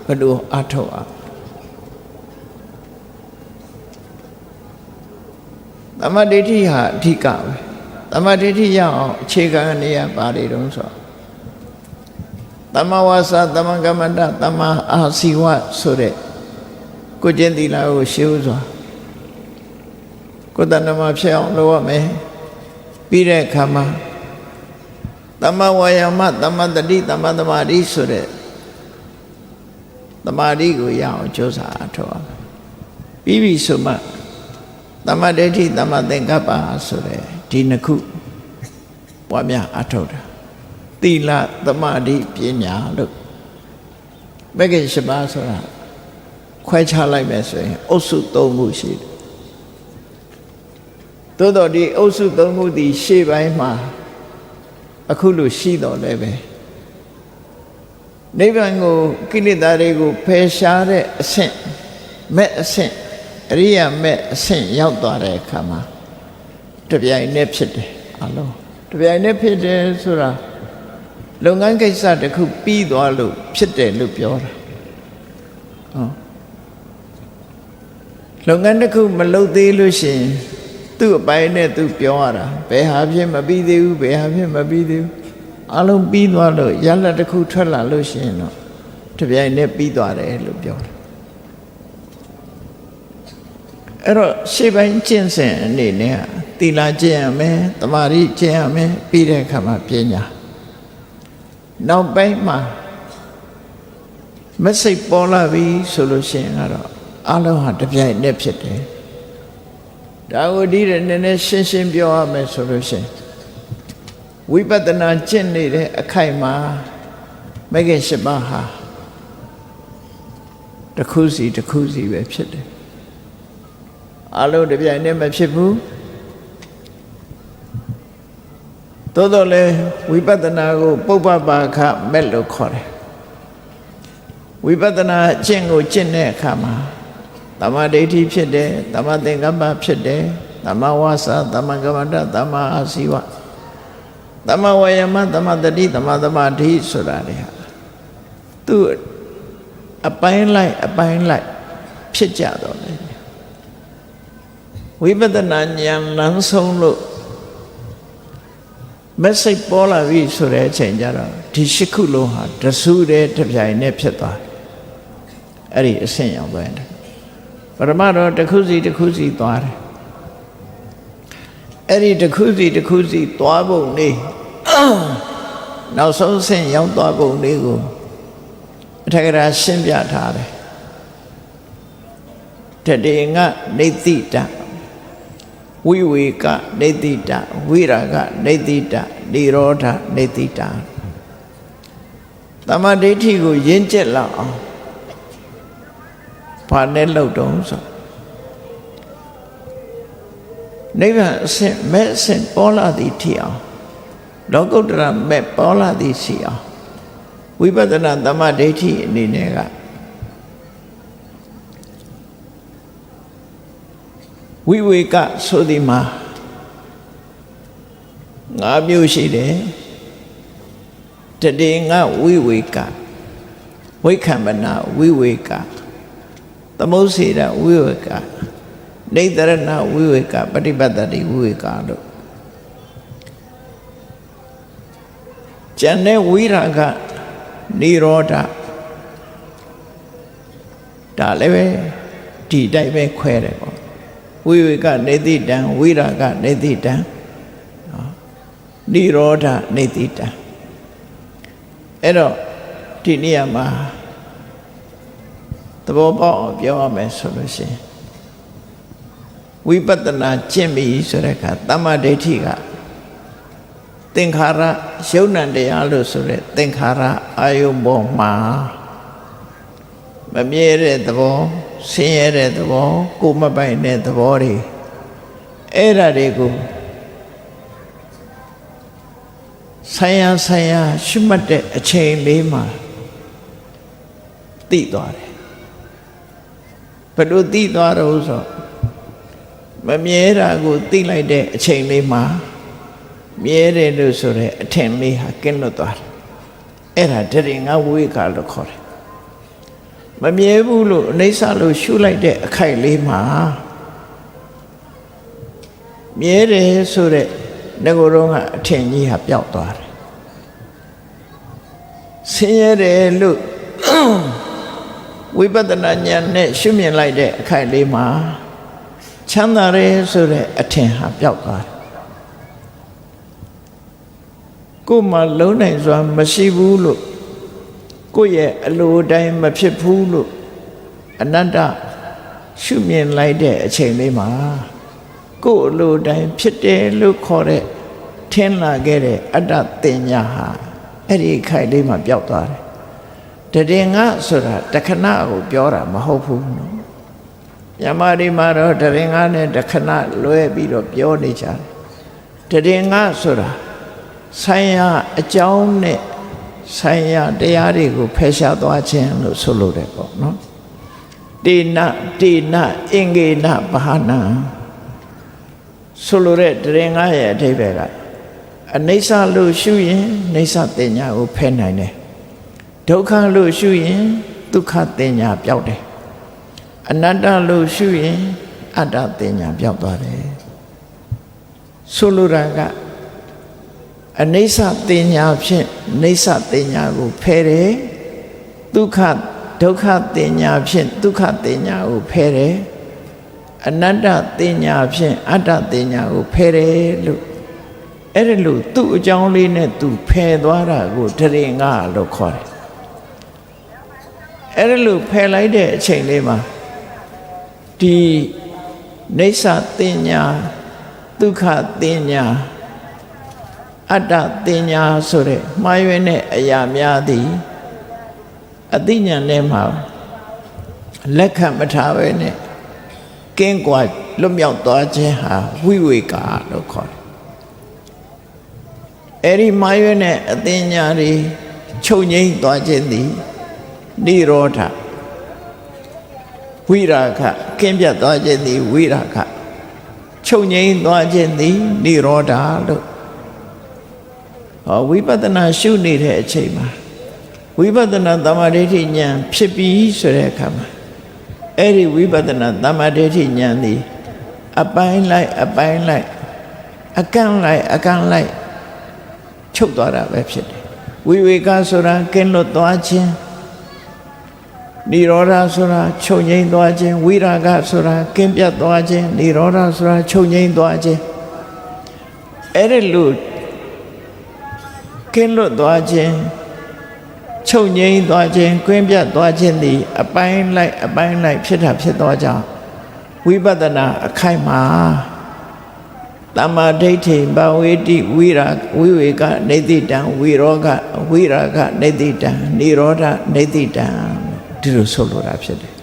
ဘယ်လိုအထောက်အသမ္မာဒိဋ္ဌိဟာအဓိကပဲသမ္မာဒိဋ္ဌိရအောင်အခြေခံနေရပါလေတုံးဆိုသမ္မာဝါစာသမ္မာကမ္မန္တသမ္မာအာစီဝဆိုတဲ့ကိုကျင့်သီလကိုရှေးဥစွာကိုယ်တဏ္ဍမှာဖြစ်အောင်လုပ်ရမယ်ပြီးတဲ့အခါမှာသမ္မာဝါယာမသမ္မာတတိသမ္မာသမာဓိဆိုတဲ့သမာဓိကိုရအောင်ကြိုးစားအထောက်ပြီးပြီဆိုမှသမ္မာဒိဋ္ဌိသမ္မာသင်္ကပ္ပဆိုတဲ့ဒီနှစ်ခုပွားများအထောက်တာသီလသမာဓိပညာလို့မဂ္ဂင်၈ပါးဆိုတာခွဲခြားလိုက်မယ်ဆိုရင်အုပ်စု၃ခုရှိတယ်သို့တော့ဒီအုပ်စု၃ခုဒီရှေ့ပိုင်းမှာအခုလိုရှိတော့လည်းပဲနိဗ္ဗာန်ကိုကိလေသာတွေကိုဖယ်ရှားတဲ့အဆင့်မဲ့အဆင့်အရိယာမဲ့အဆင့်ရောက်သွားတဲ့အခါမှာတပြိုင်နက်ဖြစ်တယ်အလုံးတပြိုင်နက်ဖြစ်တယ်ဆိုတာလုပ်ငန်းကိစ္စတစ်ခုပြီးသွားလို့ဖြစ်တယ်လို့ပြောတာလုပ်ငန်းတစ်ခုမလုပ်သေးလို့ရှိရင်သူ့အပိုင်းနဲ့သူပြောရတာဘယ်ဟာဖြစ်မပြီးသေးဘူးဘယ်ဟာဖြစ်မပြီးသေးဘူးအလုံးပြီးသွားလို့ရလဒ်တစ်ခုထွက်လာလို့ရှိရင်တော့တပြိုင်နက်ပြီးသွားတယ်လို့ပြောတာအဲ့တော့ရှေ့ပိုင်းကျင့်စဉ်အနေနဲ့သီလကျင့်ရမယ်သမာဓိကျင့်ရမယ်ပြီးတဲ့အခါမှာပညာနောက်ပိုင်းမှာမစိတ်ပေါ်လာပြီဆိုလို့ရှိရင်ကတော့အလုံးဟာတပြိုင်နက်ဖြစ်တယ်ဒါကိုဒီတဲ့နည်းနည်းရှင်းရှင်းပြောရမယ်ဆိုလို့ရှိရင်ဝိပဿနာကျင့်နေတဲ့အခိုက်မှာမဂ္ဂင်၈ပါးဟာတစ်ခုစီတစ်ခုစီပဲဖြစ်တယ်အလုံးတပြိုင်နက်မဖြစ်ဘူးသို့တော်လည်းဝိပဿနာကိုပုပ္ပပါခမဲ့လို့ခေါ်တယ်ဝိပဿနာအကျင့်ကိုကျင့်တဲ့အခါမှာသမ္မာဒိဋ္ဌိဖြစ်တယ်သမ္မာသင်္ကပ္ပဖြစ်တယ်သမ္မာဝါစာသမ္မာကမ္မန္တသမ္မာအာစီဝသမ္မာဝါယာမသမ္မာတတိသမ္မာသမာဓိဆိုတာလေဟာသူအပိုင်းလိုက်ဖြစ်ကြတော့လေဝိပဿနာဉာဏ်လမ်းဆုံးလို့မစိတ်ပေါ်လာပြီဆိုတဲ့အချိန်ကျတော့ဒီရှစ်ခုလုံးဟာတဆူတဲ့တစ်ပြိုင်နဲ့ဖြစ်သွားတယ်အဲ့ဒီအဆင့်ရောက်သွားတယ်ပရမတော့တစ်ခုစီတစ်ခုစီသွားတယ်အဲ့ဒီတစ်ခုစီတစ်ခုစီသွားပုံလေးနောက်ဆုံးဆင့်ရောက်သွားပုံလေးကိုအထက်ကရာရှင်းပြထားတယ်တတေငနေတိတဝိဝေကနေတိတဝိရာဂနေတိတនិရောဓနေတိတသမ္မာဒိဋ္ဌိကိုရင့်ကျက်လောက်အောင်ဘာနဲ့လောက်တုံးဆိုနိဗ္ဗာန်အဆင့်မဲ့အဆင့်ပေါ်လာသည်ထီအောင်လောကုတ္တရာမဲ့ပေါ်လာသည်ရှိအောင်ဝိပဿနာသမ္မာဒိဋ္ဌိအနေနဲ့ကဝိဝေကဆိုဒီမှာ၅မျိုးရှိတယ်တတေငဝိဝေကဝိခံမနာဝိဝေကသမုစေရဝိဝေကနေတရဏဝိဝေကပฏิပတ်တိဝိဝေကလို့ကျန်တဲ့ဝိရာဂនិရောဓဒါလည်းပဲဒီတိုင်းပဲခွဲတယ်ပေါ့ဝိဝေကနေတိတံဝိရာဂနေတိတံនិရောဓနေတိတံအဲ့တော့ဒီနေရာမှာသဘောပေါက်အောင်ပြောရမယ်ဆိုလို့ရှိရင်ဝိပဿနာကျင့်ပြီဆိုတဲ့အခါသမ္မာဒိဋ္ဌိကသင်္ခါရယုံနံတရားလို့ဆိုတဲ့သင်္ခါရအာယုံပေါ်မှာမမြဲတဲ့သဘော ဆင်းရဲတဲ့သဘောကိုမပိုင်တဲ့သဘောတွေအဲ့ဒါတွေကိုဆိုင်ရာရှုမှတ်တဲ့အချိန်လေးမှာသိသွားတယ်ဘယ်လိုသိသွားတော့ဆိုမမြဲတာကိုသိလိုက်တဲ့အချိန်လေးမှာမြဲတယ်လို့ဆိုတဲ့အထင်လေးဟာကင်းလွတ်သွားတယ်အဲ့ဒါတရင်ငါဝိကလို့ခေါ်တယ်မမြဲဘူးလို့အနိစ္စလို့ရှုလိုက်တဲ့အခိုက်လေးမှာမြဲတယ်ဆိုတဲ့ငကိုယ်တော့ကအထင်ကြီးဟာပျောက်သွားတယ်ဆင်းရဲတယ်လို့ဝိပဿနာဉာဏ်နဲ့ရှုမြင်လိုက်တဲ့အခိုက်လေးမှာချမ်းသာတယ်ဆိုတဲ့အထင်ဟာပျောက်သွားတယ်ကိုယ်မှလုံးနိုင်စွာမရှိဘူးလို့ကိုယ့်ရဲ့အလိုတိုင်းမဖြစ်ဘူးလို့အနတ္တရှုမြင်လိုက်တဲ့အချိန်လေးမှာကိုယ်အလိုတိုင်းဖြစ်တယ်လို့ခေါ်တဲ့ထင်လာခဲ့တဲ့အတ္တတင်ညာဟာအဲ့ဒီခိုက်လေးမှာပျောက်သွားတယ်တည်ငါဆိုတာတခဏကိုပြောတာမဟုတ်ဘူးနော်မြန်မာဒီမှာတော့တည်ငါနဲ့တခဏလွဲပြီးတော့ပြောနေကြတယ်တည်ငါဆိုတာဆိုင်ရာအကြောင်းနဲ့ဆိုင်ရာတရားတွေကိုဖယ်ရှားသွားခြင်းလို့ဆိုလိုတယ်ပေါ့နော်တေနအင်္ဂေနဘာနာဆိုလိုတဲ့တရင်ငါရဲ့အဓိပ္ပာယ်ကအနိစ္စလို့ရှုရင်နိစ္စတင်ညာကိုဖယ်နိုင်တယ်ဒုက္ခလို့ရှုရင်ဒုက္ခတင်ညာပျောက်တယ်အနတ္တလို့ရှုရင်အတ္တတင်ညာပျောက်သွားတယ်ဆိုလိုတာကအနိစ္စတင်ညာဖြင့်နိစ္စတင်ညာကိုဖယ်တယ်ဒုက္ခတင်ညာဖြင့်ဒုက္ခတင်ညာကိုဖယ်တယ်အနတ္တတင်ညာဖြင့်အတ္တတင်ညာကိုဖယ်တယ်လို့အဲ့ဒါလို့သူ့အကြောင်းလေးနဲ့သူဖယ်သွားတာကိုတရင်ငါလို့ခေါ်တယ်အဲ့ဒါလို့ဖယ်လိုက်တဲ့အချိန်လေးမှာဒီနိစ္စတင်ညာဒုက္ခတင်ညာအတ္တတင်ညာဆိုတဲ့မှားယွင်းတဲ့အရာများသည်အသိဉာဏ်ထဲမှာလက်ခံမထားဘဲနဲ့ကင်းကွာလွတ်မြောက်သွားခြင်းဟာဝိဝေကလို့ခေါ်တယ်အဲ့ဒီမှားယွင်းတဲ့အသိဉာဏ်တွေချုပ်ငြိမ်းသွားခြင်းသည်နိရောဓဝိရာဂကင်းပြတ်သွားခြင်းသည်ဝိရာဂချုပ်ငြိမ်းသွားခြင်းသည်နိရောဓလို့ဝိပဿနာရှုနေတဲ့အချိန်မှာဝိပဿနာသမ္မာဒိဋ္ဌိဉာဏ်ဖြစ်ပြီးဆိုတဲ့အခါမှာအဲ့ဒီဝိပဿနာသမ္မာဒိဋ္ဌိဉာဏ်သည်အပိုင်းလိုက်အကန့်လိုက်ချုပ်သွားတာပဲဖြစ်တယ်ဝိဝေကဆိုတာကင်းလွတ်သွားခြင်းနိရောဓဆိုတာချုပ်ငြိမ်းသွားခြင်းဝိရာဂဆိုတာကင်းပြတ်သွားခြင်းနိရောဓဆိုတာချုပ်ငြိမ်းသွားခြင်းအဲ့ဒီလိုကင်းလွတ်သွားခြင်းချုပ်ငြိမ်းသွားခြင်းကွင်းပြတ်သွားခြင်းသည်အပိုင်းလိုက်ဖြစ်သွားကြောင်းဝိပဿနာအခိုက်မှာသမ္မာဒိဋ္ဌိဘဝေတိဝိဝေကနေတိတံဝိရာဂနေတိတံနိရောဓနေတိတံဒီလိုဆိုလိုတာဖြစ်တယ်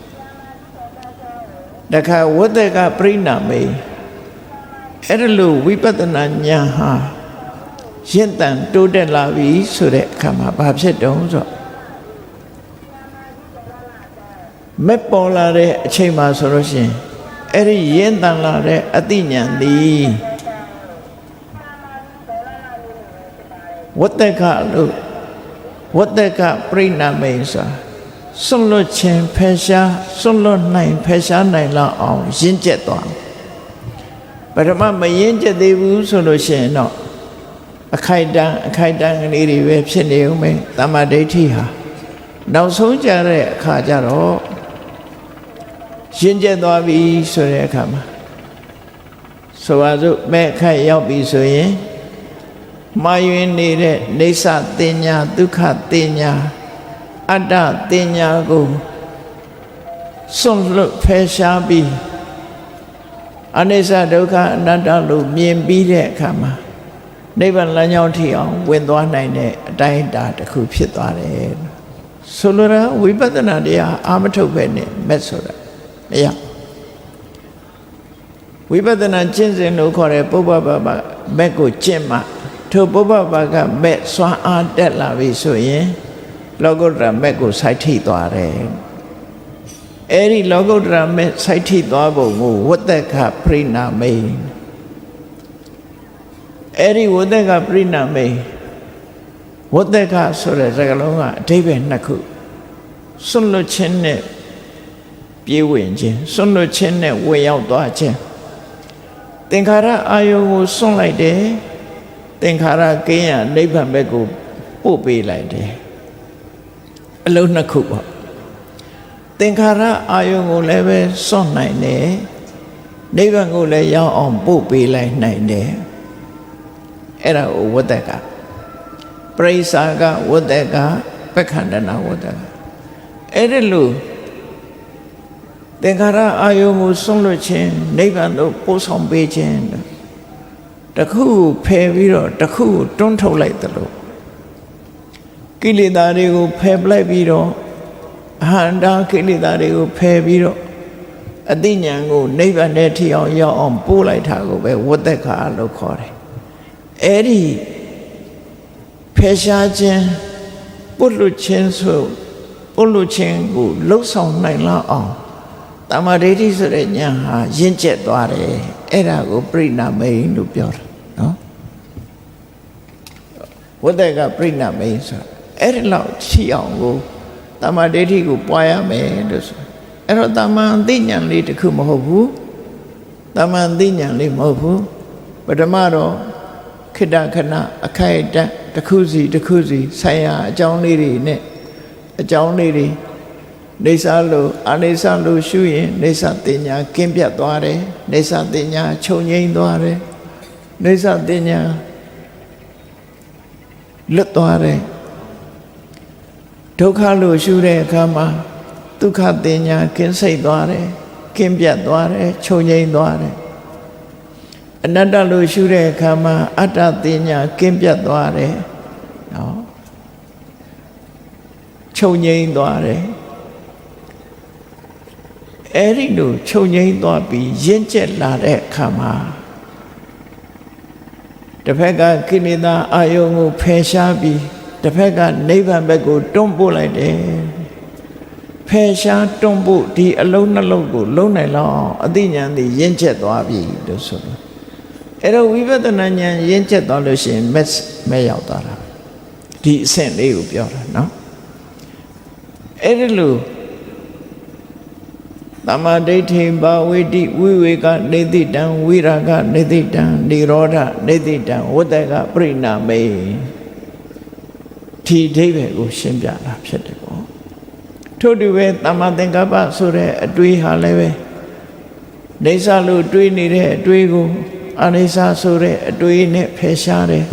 တခါဝတ္တကပရိနာမေအဲ့ဒါလို့ဝိပဿနာဉာဏ်ဟာရင့်တန်တိုးတက်လာပြီဆိုတဲ့အခါမှာဘာဖြစ်တုံးဆိုမဲ့ပေါ်လာတဲ့အချိန်မှာဆိုလို့ရှိရင်အဲ့ဒီရင့်တန်လာတဲ့အသိဉာဏ်သည်ဝတ္တကလို့ဝတ္တကပရိနာမေဆိုစွန့်လွတ်ခြင်းဖယ်ရှားစွန့်လွတ်နိုင်ဖယ်ရှားနိုင်လောက်အောင်ရင့်ကျက်သွားပထမမရင့်ကျက်သေးဘူးဆိုလို့ရှိရင်တော့အခိုက်တန်းကလေးတွေပဲဖြစ်နေဦးမယ်သမ္မာဒိဋ္ဌိဟာနောက်ဆုံးကြတဲ့အခါကျတော့ရင့်ကျက်သွားပြီဆိုတဲ့အခါမှာဆိုပါစို့မဲ့အခိုက်ရောက်ပြီဆိုရင်မှားယွင်းနေတဲ့နေသတင်ညာဒုက္ခတင်ညာအတ္တတင်ညာကိုစွန့်လွတ်ဖယ်ရှားပြီးအနိစ္စဒုက္ခအနတ္တလို့မြင်ပြီးတဲ့အခါမှာနိဗ္ဗာန်လမ်းကြောင်းထိအောင်ဝင်သွားနိုင်တဲ့အတိုင်းအတာတစ်ခုဖြစ်သွားတယ်ဆိုလိုတာဝိပဿနာတရားအာမထုတ်ပဲနဲ့မဲ့ဆိုတာ မရဝိပဿနာကျင့်စဉ်လို့ခေါ်တဲ့ပုဗ္ဗဘာကမက်ကိုကျင့်မှထိုပုဗ္ဗဘာကမက်စွမ်းအားတက်လာပြီဆိုရင်လောကုတ္တရာမက်ကိုစိုက်ထိသွားတယ်အဲ့ဒီလောကုတ္တရာမက်စိုက်ထိသွားပုံကိုဝတ္တကပရိနာမိန်အဲ့ဒီဝတ္တကပရိနာမိန်ဝတ္တကဆိုတဲ့စကားလုံးကအဓိပ္ပာယ်နှစ်ခုစွန့်လွတ်ခြင်းနဲ့ပြေးဝင်ခြင်းစွန့်လွတ်ခြင်းနဲ့ဝင်ရောက်သွားခြင်းသင်္ခါရအာယုံကိုစွန့်လိုက်တယ်သင်္ခါရကင်းရနိဗ္ဗာန်ဘက်ကိုပို့ပေးလိုက်တယ်အလုံးနှစ်ခုပေါ့သင်္ခါရအာယုံကိုလည်းပဲစွန့်နိုင်တယ်နိဗ္ဗာန်ကိုလည်းရောက်အောင်ပို့ပေးလိုက်နိုင်တယ်အဲ့ဒါကိုဝတ္တကပရိစ္ဆာကဝတ္တကပက္ခန္ဒနာဝတ္တကအဲ့ဒီလိုသင်္ခါရအာယုံကိုစွန့်လွတ်ခြင်းနိဗ္ဗာန်သို့ပို့ဆောင်ပေးခြင်းတစ်ခုဖယ်ပြီးတော့တစ်ခုတွန်းထုတ်လိုက်တယ်လို့ကိလေသာတွေကိုဖယ်ပလိုက်ပြီးတော့အဟန္တာကိလေသာတွေကိုဖယ်ပြီးတော့အသိဉာဏ်ကိုနိဗ္ဗာန်ထဲထိအောင်ရောက်အောင်ပို့လိုက်တာကိုပဲဝတ္တကလို့ခေါ်တယ်အဲ့ဒီဖယ်ရှားခြင်းပုလွတ်ခြင်းဆိုပုလွတ်ခြင်းကိုလှုပ်ဆောင်နိုင်လောက်အောင်တမ္မာဒိဋ္ဌိဆိုတဲ့ဉာဏ်ဟာရင့်ကျက်သွားတယ်အဲ့ဒါကိုပရိနာမိန်လို့ပြောတာနော်ဝတ္တကပရိနာမိန်ဆိုအဲ့ဒီလောက်ရှိအောင်ကိုတမ္မာဒိဋ္ဌိကိုပွားရမယ်လို့ဆိုအဲ့တော့တမ္မာသိဉာဏ်လေးတစ်ခုမဟုတ်ဘူးတမ္မာသိဉာဏ်လေးမဟုတ်ဘူးပထမတော့ခိတ္တခဏအခိုက်အတန့်တစ်ခုစီတစ်ခုစီဆိုင်ရာအကြောင်းလေးတွေနဲ့အကြောင်းလေးတွေနေစာလို့အနေစာလို့ရှုရင်နေစာတင်ညာကင်းပြတ်သွားတယ်နေစာတင်ညာချုပ်ငြိမ်းသွားတယ်နေစာတင်ညာလွတ်သွားတယ်ဒုက္ခလို့ရှုတဲ့အခါမှာဒုက္ခတင်ညာကင်းစိတ်သွားတယ်ကင်းပြတ်သွားတယ်ချုပ်ငြိမ်းသွားတယ်အနတ္တလို့ရှုတဲ့အခါမှာအတ္တတင်ညာကင်းပြတ်သွားတယ်နော်ချုပ်ငြိမ်းသွားတယ်အဲ့ဒီလိုချုပ်ငြိမ်းသွားပြီးရင့်ကျက်လာတဲ့အခါမှာတစ်ဖက်ကကိလေသာအာယုံကိုဖယ်ရှားပြီးတစ်ဖက်ကနိဗ္ဗာန်ဘက်ကိုတွန်းပို့လိုက်တယ်ဖယ်ရှားတွန်းပို့ဒီအလုံးနှလုံးကိုလုံးနိုင်လောက်အသိဉာဏ်သည်ရင့်ကျက်သွားပြီလို့ဆိုလို့အဲ့တော့ဝိပဿနာဉာဏ်ရင့်ကျက်သွားလို့ရှိရင်မဲ့ရောက်သွားတာဒီအဆင့်လေးကိုပြောတာနော်အဲ့ဒီလိုသမ္မာဒိဋ္ဌိဘာဝိတိဝိဝေကနေတိတံဝိရာဂနေတိတံនិရောဓနေတိတံဝတ္တကပရိနာမေဒီအဓိပ္ပာယ်ကိုရှင်းပြတာဖြစ်တယ်ပေါ့ထို့တူပဲသမ္မာသင်္ကပ္ပဆိုတဲ့အတွေးဟာလည်းပဲနေစာလို့တွေးနေတဲ့အတွေးကိုအနိစ္စဆိုတဲ့အတွေးနဲ့ဖယ်ရှားတယ်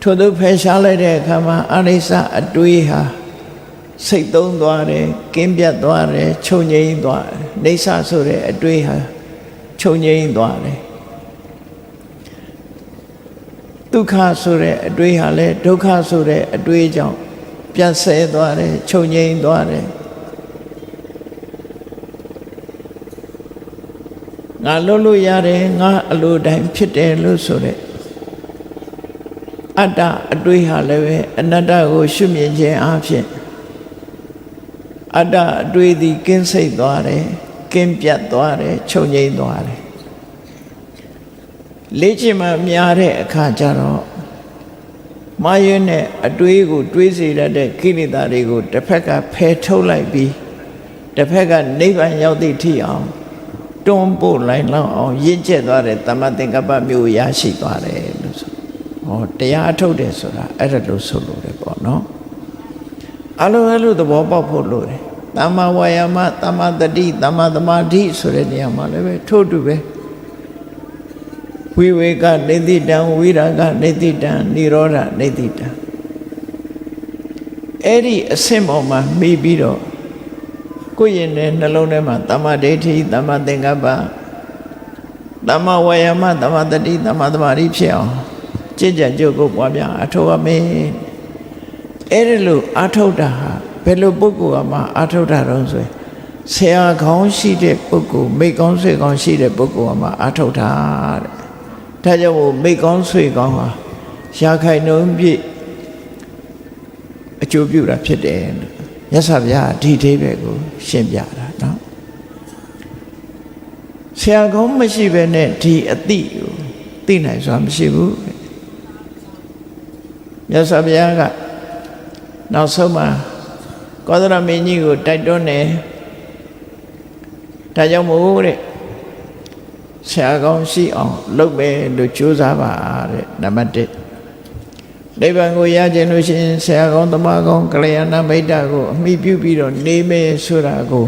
ထို့သူဖယ်ရှားလိုက်တဲ့အခါမှာအနိစ္စအတွေးဟာစိတ်သုံးသွားတယ်ကင်းပြတ်သွားတယ်ချုပ်ငြိမ်းသွားတယ်နေဆဆိုတဲ့အတွေ့ဟာချုပ်ငြိမ်းသွားတယ်ဒုက္ခဆိုတဲ့အတွေ့ဟာလည်းဒုက္ခဆိုတဲ့အတွေ့ကြောင့်ပြတ်ဆဲသွားတယ်ချုပ်ငြိမ်းသွားတယ်ငါလုပ်လို့ရတယ်ငါအလိုတိုင်းဖြစ်တယ်လို့ဆိုတဲ့အတ္တအတွေ့ဟာလည်းပဲအနတ္တကိုရှုမြင်ခြင်းအဖြစ်အတ္တအတွေ့သည်ကင်းစိတ်သွားတယ်ကင်းပြတ်သွားတယ်ချုပ်ငြိမ်းသွားတယ်လေ့ကျင့်မှများတဲ့အခါကျတော့မာယွန်းနဲ့အတွေးကိုတွေးစေတတ်တဲ့ကိလေသာတွေကိုတစ်ဖက်ကဖယ်ထုတ်လိုက်ပြီးတစ်ဖက်ကနိဗ္ဗာန်ရောက်သည့်ထိအောင်တွန်းပို့လိုက်လောက်အောင်ရင့်ကျက်သွားတဲ့သမ္မာသင်္ကပ္ပမျိုးရရှိသွားတယ်လို့ဆိုဟောတရားအထုတ်တယ်ဆိုတာအဲ့ဒါလို့ဆိုလို့တယ်ပေါ့နော်အလိုသဘောပေါက်ဖို့လိုတယ်သမ္မာဝါယာမသမ္မာတတိသမ္မာသမာဓိဆိုတဲ့နေရာမှာလည်းပဲထို့တူပဲဝိဝေကနေတိတံဝိရာဂနေတိတံនិရောဓနေတိတံအဲ့ဒီအဆင့်ပေါ်မှာမိပြီးတော့ကိုယ့်ရင်နဲ့နှလုံးထဲမှာသမ္မာဒိဋ္ဌိသမ္မာသင်္ကပ္ပသမ္မာဝါယာမသမ္မာတတိသမ္မာသမာဓိဖြစ်အောင်ကြည်ကြံကြုတ်ကိုပွားများအထောက်အမယ်အဲ့ဒီလိုအထောက်တာဟာဘယ်လိုပုဂ္ဂိုလ်ကမှအထောက်တာတော့ဆို ဆရာကောင်းရှိတဲ့ပုဂ္ဂိုလ်မိကောင်းဆွေကောင်းရှိတဲ့ပုဂ္ဂိုလ်ကမှအထုတ်တာတဲ့ဒါကြောင့်မို့မိကောင်းဆွေကောင်းဟာရာခိုင်နှုန်းပြည့်အကျိုးပြုတာဖြစ်တယ်လို့မြတ်စွာဘုရားဒီအဓိပ္ပာယ်ကိုရှင်းပြတာနော်ဆရာကောင်းမရှိဘဲနဲ့ဒီအတိကိုသိနိုင်စွာမရှိဘူးမြတ်စွာဘုရားကနောက်ဆုံးမှာကောသလမင်းကြီးကိုတိုက်တွန်းတယ်ဒါကြောင့်မို့တဲ့ဆရာကောင်းရှိအောင်လုပ်မယ်လို့ကြိုးစားပါတဲ့နံပါတ်1နိဗ္ဗာန်ကိုရခြင်းလို့ရှိရင်ဆရာကောင်းသမားကောင်းကလျာဏမိတ်တာကိုအမိပြုပြီးတော့နေမယ်ဆိုတာကို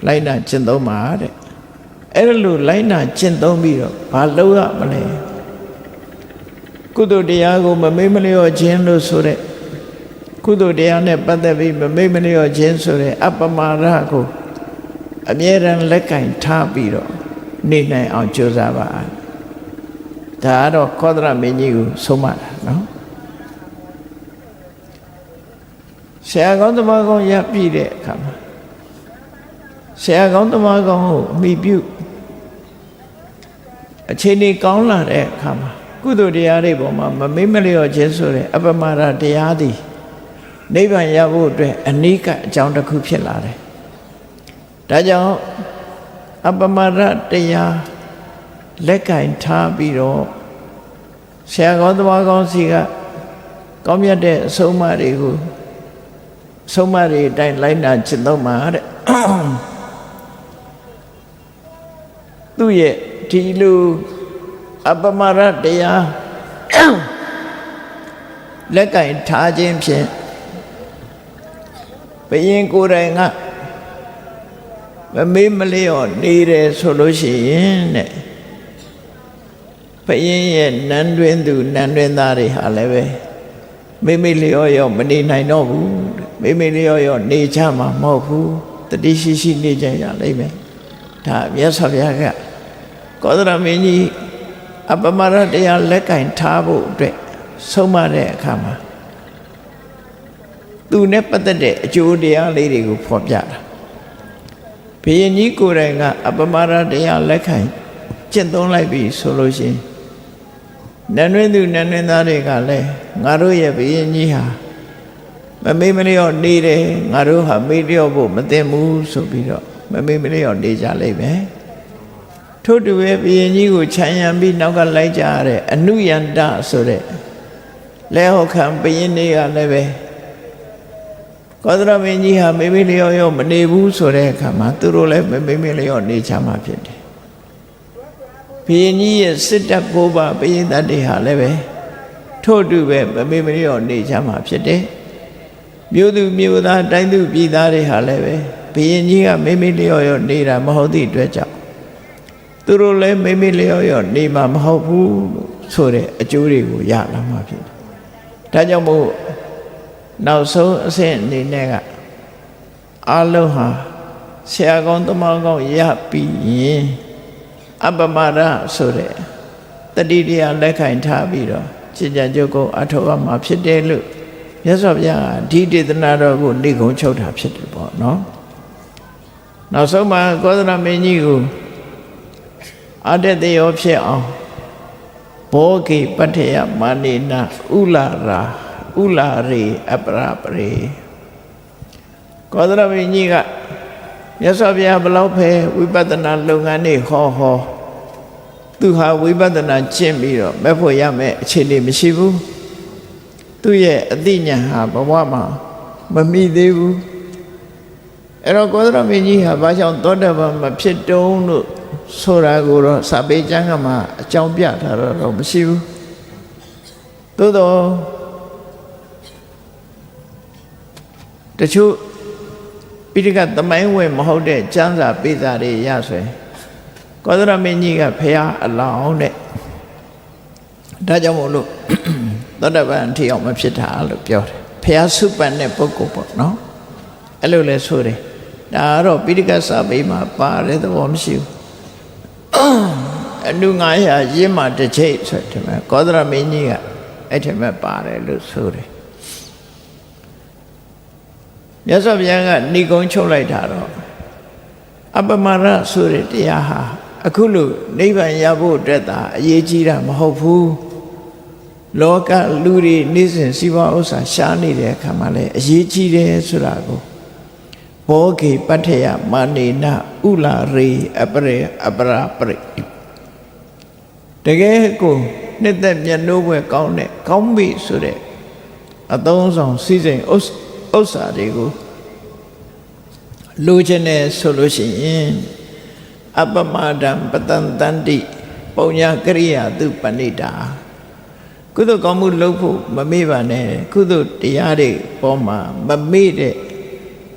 လိုက်နာကျင့်သုံးပါတဲ့အဲ့လိုလိုက်နာကျင့်သုံးပြီးတော့ဘာလုပ်ရမလဲကုသိုလ်တရားကိုမမေ့မလျော့ခြင်းလို့ဆိုတဲ့ကုသိုလ်တရားနဲ့ပတ်သက်ပြီးမမေ့မလျော့ခြင်းဆိုတဲ့အပမာဒကိုအမြဲတမ်းလက်ကင်ထားပြီးတော့နေနိုင်အောင်ကြိုးစားပါဒါကတော့ကောသလမင်းကြီးကိုဆုံးမတာနော်ဆရာကောင်းသမားကောင်းရပြီတဲ့အခါမှာဆရာကောင်းသမားကောင်းကိုအမိပြုအချိန်ကြီးကောင်းလာတဲ့အခါမှာကုသိုလ်တရားတွေပေါ်မှာမမေ့မလျော့ခြင်းဆိုတဲ့အပမာဒတရားသည်နိဗ္ဗာန်ရဖို့အတွက်အနိကအကြောင်းတစ်ခုဖြစ်လာတယ်ဒါကြောင့်အပမာဒတရားလက်ကင်ထားပြီးတော့ဆရာကောင်းသမားကောင်းစီကကောင်းမြတ်တဲ့အဆုံးအမတွေကိုအဆုံးအမတွေအတိုင်းလိုက်နာကျင့်သုံးပါတဲ့သူ့ရဲ့ဒီလိုအပမာဒတရားလက်ကင်ထားခြင်းဖြင့်ဘုရင်ကိုယ်တိုင်ကမမေ့မလျော့နေတယ်ဆိုလို့ရှိရင်တဲ့ဘုရင်ရဲ့နန်းတွင်သူနန်းတွင်သားတွေဟာလည်းပဲမေ့မေ့လျော့ရော့မနေနိုင်တော့ဘူးမေ့မေ့လျော့ရော့နေကြမှာမဟုတ်ဘူးတတိရှိရှိနေကြရလိမ့်မယ်ဒါမြတ်စွာဘုရားကကောသလမင်းကြီးအပမာဒတရားလက်ကင်ထားဖို့အတွက်ဆုံးမတဲ့အခါမှာသူနဲ့ပတ်သက်တဲ့အကျိုးတရားလေးတွေကိုဖော်ပြတာဘုရင်ကြီးကိုယ်တိုင်ကအပမာဒတရားလက်ခံကျင့်သုံးလိုက်ပြီဆိုလို့ရှိရင်နန်းတွင်သူနန်းတွင်သားတွေကလည်းငါတို့ရဲ့ဘုရင်ကြီးဟာမမေ့မလျော့နေတယ်ငါတို့ဟာမေ့လျော့ဖို့မသင့်ဘူးဆိုပြီးတော့မမေ့မလျော့နေကြလိမ့်မယ်ထို့တူပဲဘုရင်ကြီးကိုခြံရံပြီးနောက်ကလိုက်ကြရတဲ့အနုယန္တဆိုတဲ့လဲဟောခံဘုရင်တွေကလည်းပဲကောသလမင်းကြီးဟာမေ့မေ့လျော့ရော့မနေဘူးဆိုတဲ့အခါမှာသူတို့လည်းမေ့မေ့လျော့နေချမှာဖြစ်တယ်ဘုရင်ကြီးရဲ့စစ်တပ်ကိုပါဘုရင်သားတွေဟာလည်းပဲထို့တူပဲမမေ့မလျော့နေချမှာဖြစ်တယ်မြို့သူမြို့သားတိုင်းသူပြည်သားတွေဟာလည်းပဲဘုရင်ကြီးကမေ့မေ့လျော့ရော့နေတာမဟုတ်သည့်အတွက်ကြောင့်သူတို့လည်းမေ့မေ့လျော့ရော့နေမှာမဟုတ်ဘူးဆိုတဲ့အကျိုးတွေကိုရလာမှာဖြစ်တယ်ဒါကြောင့်မို့နောက်ဆုံးအဆင့်အနေနဲ့ကအလုံးဟာဆရာကောင်းသမားကောင်းရပြီးရင်အပမာဒဆိုတဲ့တတိတရားလက်ခံထားပြီးတော့ကျင့်ကြံကြုတ်ကိုအထောက်အမှာဖြစ်တယ်လို့မြတ်စွာဘုရားဒီဒေသနာတော်ကိုနေကုံချုပ်တာဖြစ်တယ်ပေါ့နော်နောက်ဆုံးမှာကောသလမင်းကြီးကိုအတ္တတေယောဖြစ်အောင်ဘောဂိပတ္ထယမာနေနဥလာရာဥလာရေအပရပရေကောသလမင်းကြီးကမြတ်စွာဘုရားဘလောက်ပဲဝိပဿနာလုပ်ငန်းတွေဟောသူဟာဝိပဿနာကျင့်ပြီးတော့မဲ့ဖို့ရမယ်အခြေအနေမရှိဘူးသူ့ရဲ့အသိဉာဏ်ဟာဘဝမှာမမိသေးဘူးအဲ့တော့ကောသလမင်းကြီးဟာဘာကြောင့်သောတာပန်မဖြစ်တုံးလို့ဆိုတာကိုတော့စာပေကျမ်းကမှာအကြောင်းပြထားတော့မရှိဘူးသို့တော့တချို့ပိဋကသမိုင်းဝင်မဟုတ်တဲ့ကျမ်းစာပေးစာတွေရဆိုရင်ကောသလမင်းကြီးကဖះအလောင်းတဲ့ဒါကြောင့်မို့လို့သောတာပန်အထိအောင်မဖြစ်တာလို့ပြောတယ်ဖះစုပန်တဲ့ပုဂ္ဂိုလ်ပေါ့နော်အဲ့လိုလဲဆိုတယ်ဒါကတော့ပိဋကစာပေမှာပါတဲ့သဘောမရှိဘူးအနု900ရင်းမှာတစ်ချိတ်ဆိုတယ်မဲ့ကောသလမင်းကြီးကအဲ့ထက်မဲ့ပါတယ်လို့ဆိုတယ် မြတ်စွာဘုရားကဏိကုံးချုပ်လိုက်တာတော့အပမရဆိုတဲ့တရားဟာအခုလို့နိဗ္ဗာန်ရဖို့အတွက်သာအရေးကြီးတာမဟုတ်ဘူးလောကလူတွေနေ့စဉ်စီးပွားဥစ္စာရှားနေတဲ့အခါမှာလည်းအရေးကြီးတယ်ဆိုတာကိုဘောဂေပတ္ထယမာနေနဥလာရေအပရေအပရာပရိတကယ်ကိုနှစ်သက်မျက်နှိုးပွဲကောင်းတဲ့ကောင်းပြီဆိုတဲ့အသုံးဆောင်စည်းစိမ်ဥစ္စာတွေကိုလိုချင်တယ်ဆိုလို့ရှိရင်အပမဒံပတန်တန္တိပုံညာကရိယာသူပဏိတာကုသိုလ်ကောင်းမှုလုပ်ဖို့မမေ့ပါနဲ့ကုသိုလ်တရားတွေပေါ်မှာမမေ့တဲ့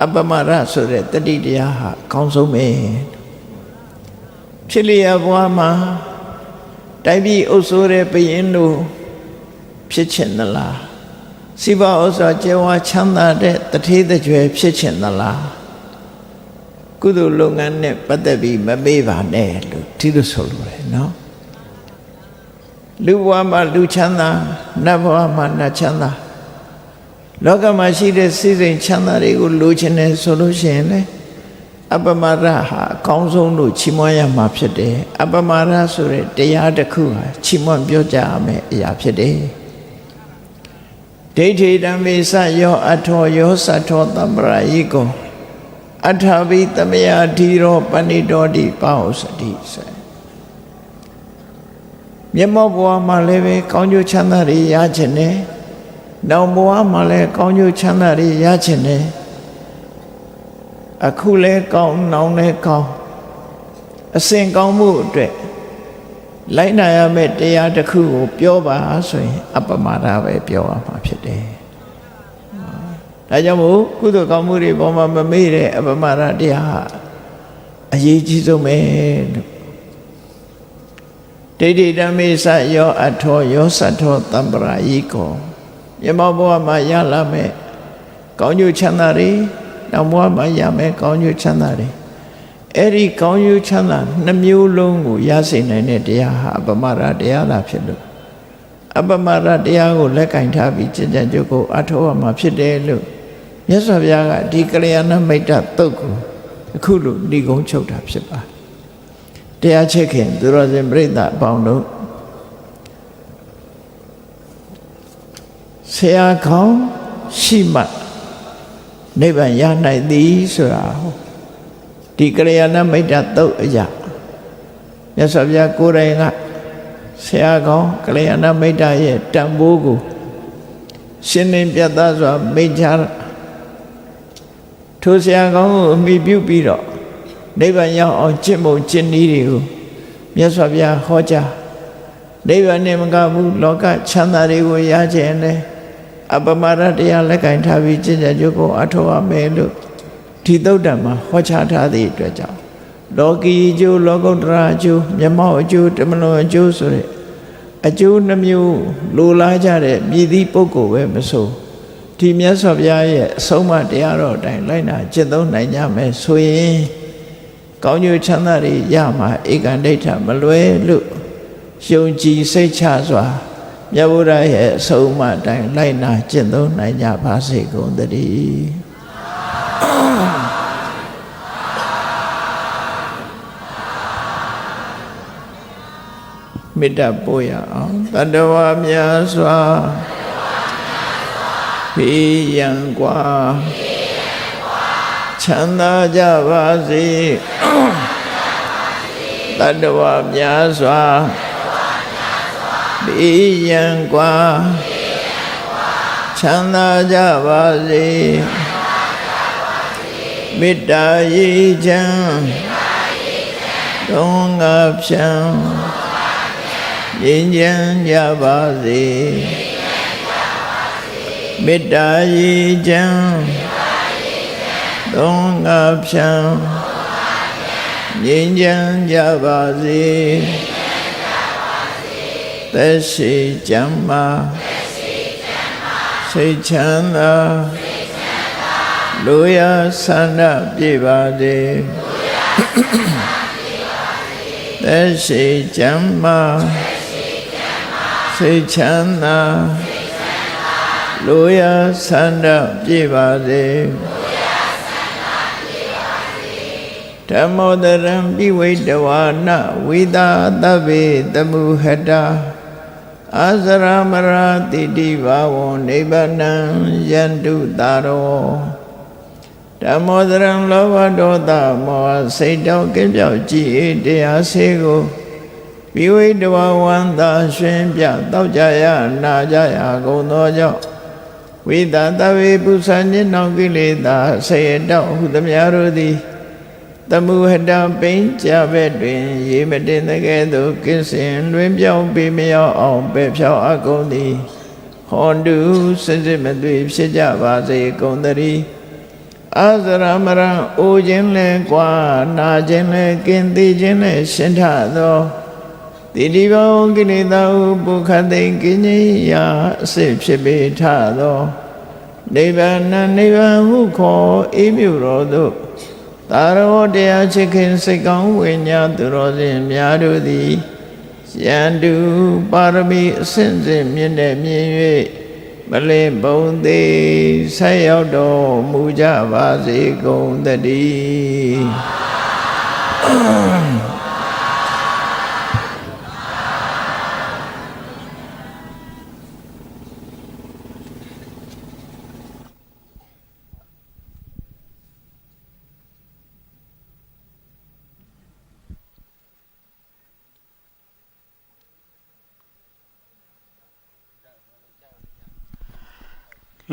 အပမရဆိုတဲ့တတိတရားဟာအကောင်းဆုံးပဲဖြစ်လျက်ဘဝမှာတိုက်ပြီးအုပ်စိုးတဲ့ဘုရင်တို့ဖြစ်ချင်သလားစိဘဥစ္စာကျေဝါချမ်းသာတဲ့တထေးတကြွယ်ဖြစ်ချင်သလားကုသိုလ်လုပ်ငန်းနဲ့ပတ်သက်ပြီးမမေ့ပါနဲ့လို့ဒီလိုဆိုလိုတယ်နော်လူဘဝမှာလူချမ်းသာနတ်ဘဝမှာနတ်ချမ်းသာလောကမှာရှိတဲ့စိစိမ်ချမ်းသာတွေကိုလိုချင်တယ်ဆိုလို့ရှိရင်လေအပမရဟာအကောင်းဆုံးလို့ချီးမွမ်းရမှာဖြစ်တယ်အပမရဆိုတဲ့တရားတစ်ခုဟာချီးမွမ်းပြောကြရမယ့်အရာဖြစ်တယ်ဒိဋ္ဌိဓမ္မေစယောအထောယောသထောတမ္ပရာယိကောအထာဘိတမယဓီရောပဏိတောတိပါဟောစတိဆိုမျက်မှောက်ဘဝမှာလည်းပဲကောင်းကျိုးချမ်းသာတွေရခြင်းနဲ့နောက်ဘဝမှာလည်းကောင်းကျိုးချမ်းသာတွေရခြင်းနဲ့အခုလည်းကောင်းနောက်လည်းကောင်းအစဉ်ကောင်းမှုအတွက်လိုက်နာရမယ့်တရားတစ်ခုကိုပြောပါဆိုရင်အပမဒပဲပြောရမှာဖြစ်တယ်ဒါကြောင့်မို့ကုသိုလ်ကောင်းမှုတွေပေါ်မှာမမေ့တဲ့အပမဒတရားအရေးကြီးဆုံးပဲလို့ဒိဋ္ဌိဓမ္မေစယောအထောယောသထောတမ္ပရာယိကောမြတ်ဘဝမှာရလာမယ့်ကောင်းကျိုးချမ်းသာတွေနောက်ဘဝမှာရမယ့်ကောင်းကျိုးချမ်းသာတွေအဲ့ဒီကောင်းကျိုးချမ်းသာနှမျိုးလုံးကိုရစေနိုင်တဲ့တရားဟာအပမဒတရားသာဖြစ်လို့အပမဒတရားကိုလက်ကင်ထားပြီးကျင့်ကြံကြိုးကိုအထောက်အမှာဖြစ်တယ်လို့မြတ်စွာဘုရားကဒီကလျာဏမိတ်တသုတ်ကိုအခုလိုဏိဂုံးချုပ်တာဖြစ်ပါတရားချက်ခင်သူတော်စင်ပြိဿအပေါင်းတို့ဆရာကောင်းရှိမှနိဗ္ဗာန်ရနိုင်သည်ဆိုတာဒီကလျာဏမိတ်တသုတ်အရာမြတ်စွာဘုရားကိုယ်တိုင်ကဆရာကောင်းကလျာဏမိတ်တရဲ့တန်ဖိုးကိုရှင်းလင်းပြသစွာမိန့်ကြားထိုဆရာကောင်းကိုအမိပြုပြီးတော့နိဗ္ဗာန်ရောက်အောင်ကျင့်ဖို့ကျင့်နည်းတွေကိုမြတ်စွာဘုရားဟောကြားနိဗ္ဗာန်နဲ့မကဘူးလောကချမ်းသာတွေကိုရခြင်းနဲ့အပမဒတရားလက်ကင်ထားပြီးကျင့်ကြံကြိုးကိုအထောက်အမယ်လို့ဒီသုတ်တံမှာဟောကြားထားသည့်အတွက်ကြောင့်လောကီအကျိုးလောကုတ္တရာအကျိုးမျက်မှောက်အကျိုးတမလွန်အကျိုးဆိုတဲ့အကျိုးနှမျိုးလိုလားကြတဲ့မြည်သည့်ပုဂ္ဂိုလ်ပဲမဆိုဒီမြတ်စွာဘုရားရဲ့အဆုံးအမတရားတော်အတိုင်းလိုက်နာကျင့်သုံးနိုင်ကြမယ်ဆိုရင်ကောင်းကျိုးချမ်းသာတွေရမှာဧကံဒိဋ္ဌမလွဲလို့ယုံကြည်စိတ်ချစွာမြတ်ဗုဒ္ဓရဲ့အဆုံးအမအတိုင်းလိုက်နာကျင့်သုံးနိုင်ကြပါစေကုန်သတည်းမေတ္တာပို့ရအောင်တတ္တဝါများစွာဘေးရန်กว่าချမ်းသာကြပါစေတတ္တဝါများစွာဘေးရန်กว่าချမ်းသာကြပါစေမေတ္တာရိချမ်းဒုံငါဖြံငြိမ်းချမ်းကြပါစေမေတ္တာရိချမ်းဒုံငါဖြံငြိမ်းချမ်းကြပါစေသက်ရှိကျမ်းမာစိတ်ချမ်းသာလူရဆန္ဒပြည့်ပါစေသက်ရှိကျမ်းမာစိတ်ချမ်းသာလူရဆန္ဒပြည့်ပါစေ ဓမ္မောတရံပိဝိတဝါနဝိသာသဗ္ဗေတမုဟတာအာဇရမရာတိတိဘာဝံနိဗ္ဗာနံယန္တုတာရောဓမ္မောတရံလောဘဒေါသမောဟစိတ်တောကင်းပြောက်ကြည်တရားစေကိုပိဝိတဝဝန္တာရှင်ပြတောက်ကြရနာကြရကုန်သောကြောင့်ဝိသတဝေပု္ပ္ပာညင်နောင်ကိလေသာဆေရတောဟုသမျှတို့သည်တမုဟတပိဉ္ကြဘက်တွင်ရေမတင်တဲ့ကဲ့သို့ကင်းစင်လွင်ပြောင်းပေမရောက်အောင်ပဲ့ဖြောင်းအကုန်သည်ဟောတုစစ်စစ်မသွေဖြစ်ကြပါစေကုန်သတည်းအာဇရမရံအိုခြင်းလဲကွာနာခြင်းလဲကင်းသိခြင်းလဲရှင်းထသောတိတိဘောကိလေသာဟုပုခတ်သိကင်းကြီးရာအစစ်ဖြစ်ပေထသောနိဗ္ဗာန်နိဗ္ဗာန်ဟုခေါ်အေးမြူတော်သို့သာရောတရားချစ်ခင်စိတ်ကောင်းဝိညာဉ်သူတော်စင်များတို့သည်ယန္တုပါရမီအစဉ်စဉ်မြင့်တဲ့မြင်၍မလင်ပုံသေးဆက်ရောက်တော်မူကြပါစေကုန်သတည်း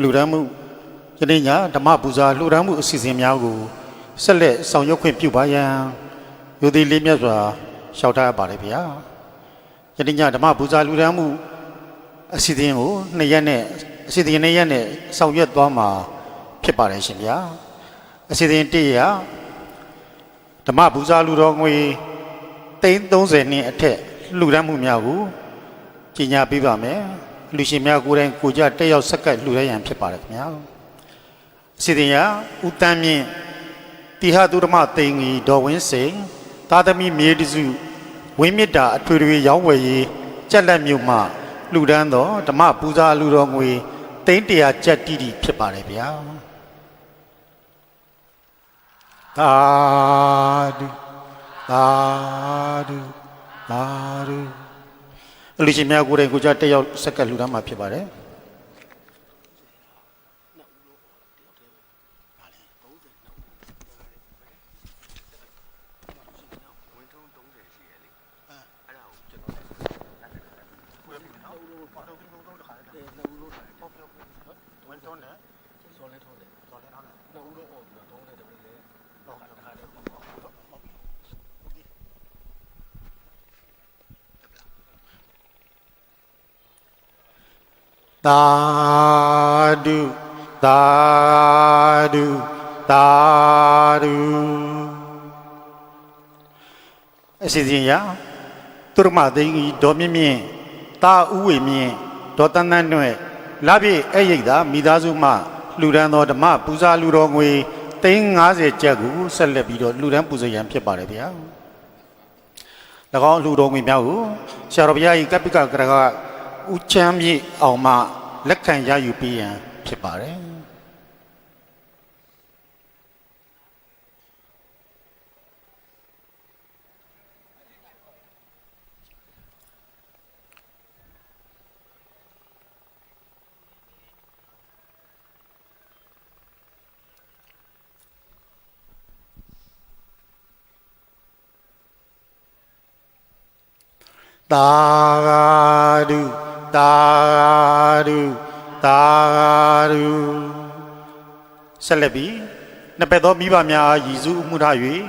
လူရမ်းမှုယနေ့ညဓမ္မပူဇာလူရမ်းမှုအစီအစဉ်များကိုဆက်လက်ဆောင်ရွက်ခွင့်ပြုပါရန်ယုသည်လေးမြတ်စွာလျှောက်ထားပါတယ်ဗျာယနေ့ညဓမ္မပူဇာလူရမ်းမှုအစီအစဉ်ကို2ရက်နဲ့အစီအစဉ်2ရက်နဲ့ဆောင်ရွက်သွားမှာဖြစ်ပါတယ်ရှင်ဗျာအစီအစဉ်1ရက်ဓမ္မပူဇာလူတော်ငွေ30နှစ်အထက်လူရမ်းမှုများကိုကြီးညာပေးပါမယ်လူရှင်များကိုယ်တိုင်ကိုကြတက်ရောက်ဆက်ကပ်လှူရရန်ဖြစ်ပါတယ်ခင်ဗျာအစီအစဉ်ရဦးတန်းမြင့်တိဟသုဓမ္မသိင်ကြီးဒေါ်ဝင်းစိန်သာသမီမြေတစုဝင်းမြစ်တာအထွေထွေရောင်းဝယ်ရေးကြက်လက်မြို့မှလှူဒန်းသောဓမ္မပူဇာလူတော်ငွေ100ကျပ်တိတိဖြစ်ပါတယ်ဗျာသာဓုသာဓုသာဓုအလူရှင်များကိုယ်တိုင်ကိုကြတက်ရောက်ဆက်ကပ်လှူဒါန်းမှာဖြစ်ပါတယ်သာဓုသာဓုသာဓုအစီအစဉ်ရသူရမသိန်းကြီးဒေါ်မြင့်မြင့်တာဥဝေမြင့်ဒေါ်တန်းတန်းနှင့်လပြည့်အဲ့ရိတ်သာမိသားစုမှလှူဒန်းသောဓမ္မပူဇာလူတော်ငွေ350ကျပ်ကိုဆက်လက်ပြီးတော့လှူဒန်းပူဇော်ရန်ဖြစ်ပါတယ်ဗျာ၎င်းလှူတော်ငွေများကိုဆရာတော်ဘုရား၏ကပ္ပိကကရကဦးချမ်းမြေအောင်မှလက်ခံရယူပေးရန်ဖြစ်ပါတယ်သာဓုသာဓုသာဓုဆက်လက်ပြီးနှစ်ပတ်သောမိဘများရည်စူးမှုထား၍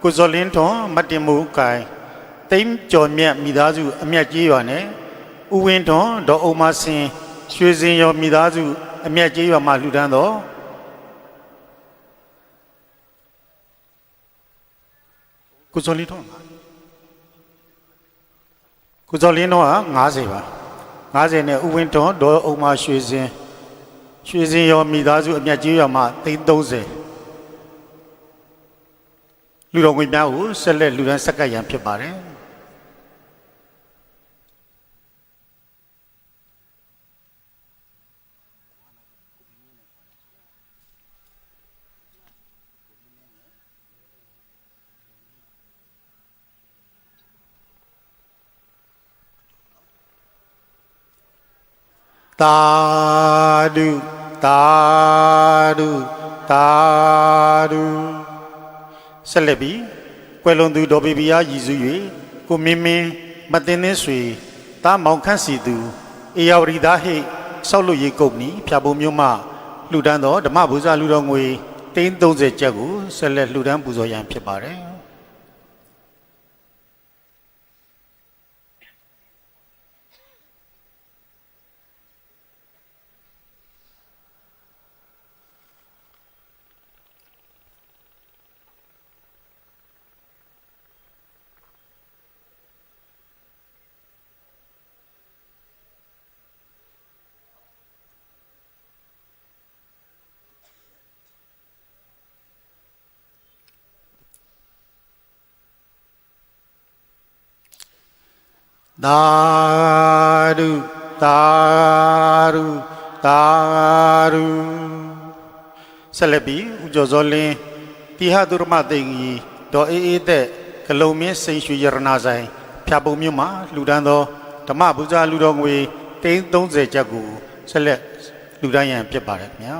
ကိုဇော်လင်းထွန်းမတ်တင်မှုကိုင်တိမ်ကျော်မြတ်မိသားစုအမြတ်ကြီးရွာနဲ့ဦးဝင်းထွန်းဒေါ်အုံမဆင်ရွှေစင်ရောမိသားစုအမြတ်ကြီးရွာမှလှူဒန်းသောကိုဇော်လင်းထွန်းကိုဇော်လင်းတော့50ပါ50နဲ့ဥဝင်းထွန်းဒေါ်အုံမရွှေစင်ရောမိသားစုအမြတ်ကြီးရွာမှ30လူတော်ငွေများကိုဆက်လက်လူဒန်းဆက်ကပ်ရန်ဖြစ်ပါတယ် သာဓုသာဓုသာဓုဆက်လက်ပြီးကွယ်လွန်သူဒေါ်ဘီဘီအားရည်စူး၍ကိုမင်းမင်းမတင်နှင်းဆွေတားမောင်ခန့်စီသူအေယာဝတီသားဟိဆောက်လုပ်ရေးကုမ္ပဏီဖြာပုံမြို့မှလှူဒန်းသောဓမ္မပူဇာလူတော်ငွေ30ကျပ်ကိုဆက်လက်လှူဒန်းပူဇော်ရန်ဖြစ်ပါတယ်သာဓုသာဓုသာဓုဆက်လက်ပြီးဦးကျော်စောလင်းတိဟသုရမသိင်ကြီးဒေါ်အေးအေးသက်ကလုံမင်းစိန်ရွှေရတနာဆိုင်ဖြာပုံမြို့မှာလှူဒန်းသောဓမ္မပူဇာလူတော်ငွေ30ကျပ်ကိုဆက်လက်လှူဒန်းရန်ဖြစ်ပါတယ်ခင်ဗျာ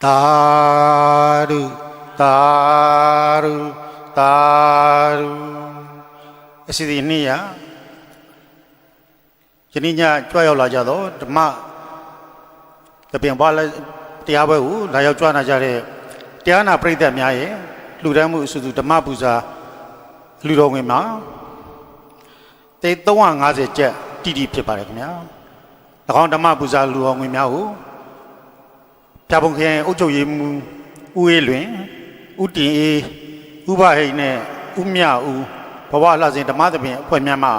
သာဓုသာဓုသာဓုအစီအစဉ်နေ့ယနေ့ညကြွရောက်လာကြသောဓမ္မတပင်ပွားတရားပွဲကိုလာရောက်ကြွနာကြတဲ့တရားနာပရိသတ်များရဲ့လှူဒန်းမှုအစုစုဓမ္မပူဇာလူတော်ငွေမှာ350ကျပ်တိတိဖြစ်ပါတယ်ခင်ဗျာ၎င်းဓမ္မပူဇာလူတော်ငွေများကိုဖြာပုံခရိုင်အုပ်ချုပ်ရေးမှူးဦးအေးလွင်ဦးတင်အေးဥပဟိတ်နဲ့ဦးမြဦးဘဝလှစဉ်ဓမ္မသဘင်အဖွဲ့များမှ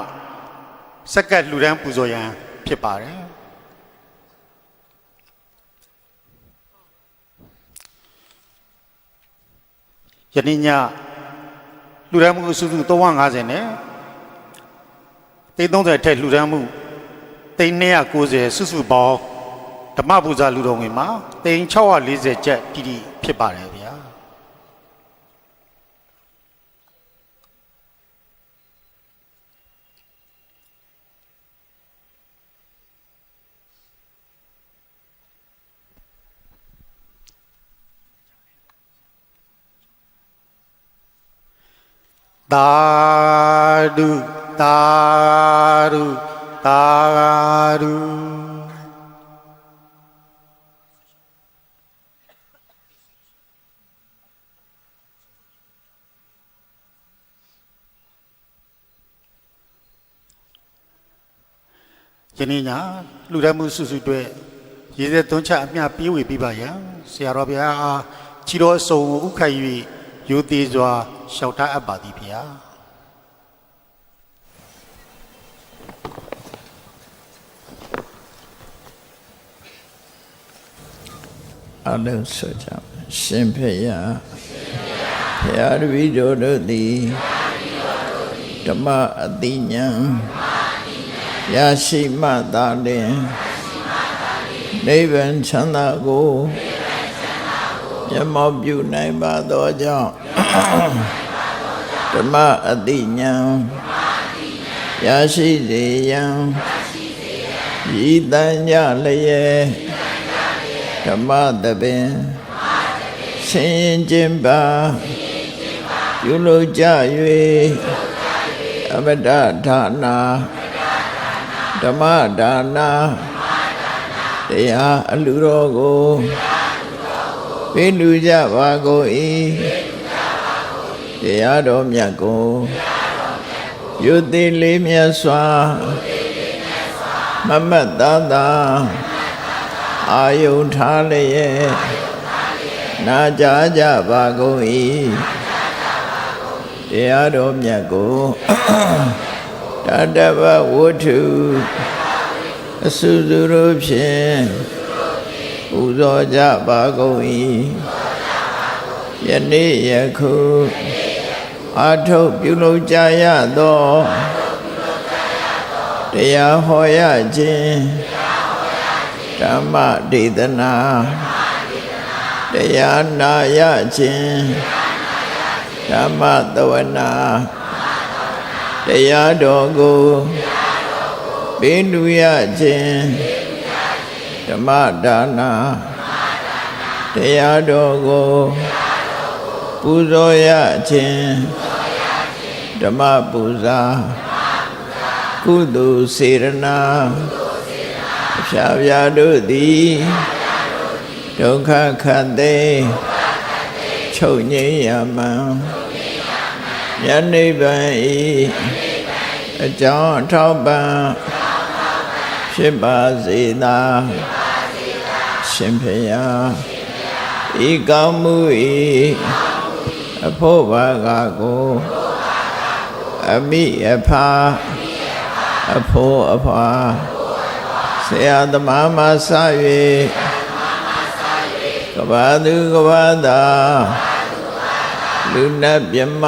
စက္ကန့်လှူဒန်းပူဇော်ရန်ဖြစ်ပါတယ်ယနေ့ညလှူဒန်းမှုအစုစု350နဲ့30ထက်လှူဒန်းမှု290စုစုပေါင်းဓမ္မပူဇာလူတော်ငွေမှာ640ကျပ်တိတိဖြစ်ပါတယ်ဗျာသာဓုသာဓုသာဓုယနေ့ညလှူဒန်းမှုစုစုအတွက်ရေစက်သွန်းချအမျှပြေးဝေပေးပါရန်ဆရာတော်ဘုရားအားချီတော်အစုံဥခိုက်၍ရိုသေစွာလျှောက်ထားအပ်ပါသည်ဗျာအလုံးစုံကြရှင်ဖေယဘုရားတပည့်တော်တို့သည်ဓမ္မအတိညာရရှိမှသာလျှင်နိဗ္ဗာန်ချမ်းသာကိုမျက်မှောက်ပြုနိုင်ပါသောကြောင့်ဓမ္မအတိညာရရှိစေရန်ဤတန်ကြလျက်ဓမ္မသဘင်ဆင်းရင်ခြင်းပါပြုလုပ်ကြ၍အမတဒါနာဓမ္မဒါနာတရားအလှတော်ကိုပေးလူကြပါကုန်၏တရားတော်မြတ်ကိုယုတိလေးမြတ်စွာမမတ်သားသာအာယုထားလျက်နာကြားကြပါကုန်၏တရားတော်မြတ်ကိုတတဗ္ဗဝတ္ထုအစုစုတို့ဖြင့်ပူဇော်ကြပါကုန်၏ယနေ့ယခုအာထုတ်ပြုလုပ်ကြရသောတရားဟောရခြင်းဓမ္မဒေသနာ တရားနာရခြင်းဓမ္မသဝနာတရားတော်ကိုပေးလူရခြင်းဓမ္မဒါနာတရားတော်ကိုပူဇော်ရခြင်းဓမ္မပူဇာကုသိုလ်စေရနာဖြာဖြာတို့သည်ဒုက္ခခတ်သိချုပ်ငြိမ်းရမှန်ယနိဗ္ဗာန်ဤအကြောင်းအထောက်ပံ့ဖြစ်ပါစေသာရှင်ဖေယဤကောင်းမှုဤအဖို့ဘာကကိုအမိအဖာအဖို့အဖွာဆရာသမားမဆ၍ကဘာသူကဘာသာလူနတ်မြမ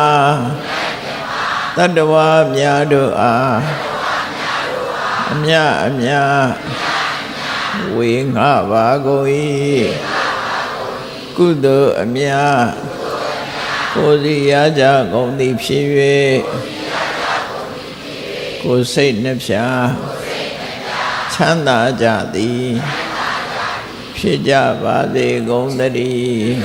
တတ္တဝါများတို့အားအမြအမြဝေငှပါကုန်၏ကုသိုလ်အမြကိုယ်စီရကြကုန်သည်ဖြစ်၍ကိုယ်စိတ်နှဖျားချမ်းသာကြသည်ဖြစ်ကြပါစေကုန်သတည်း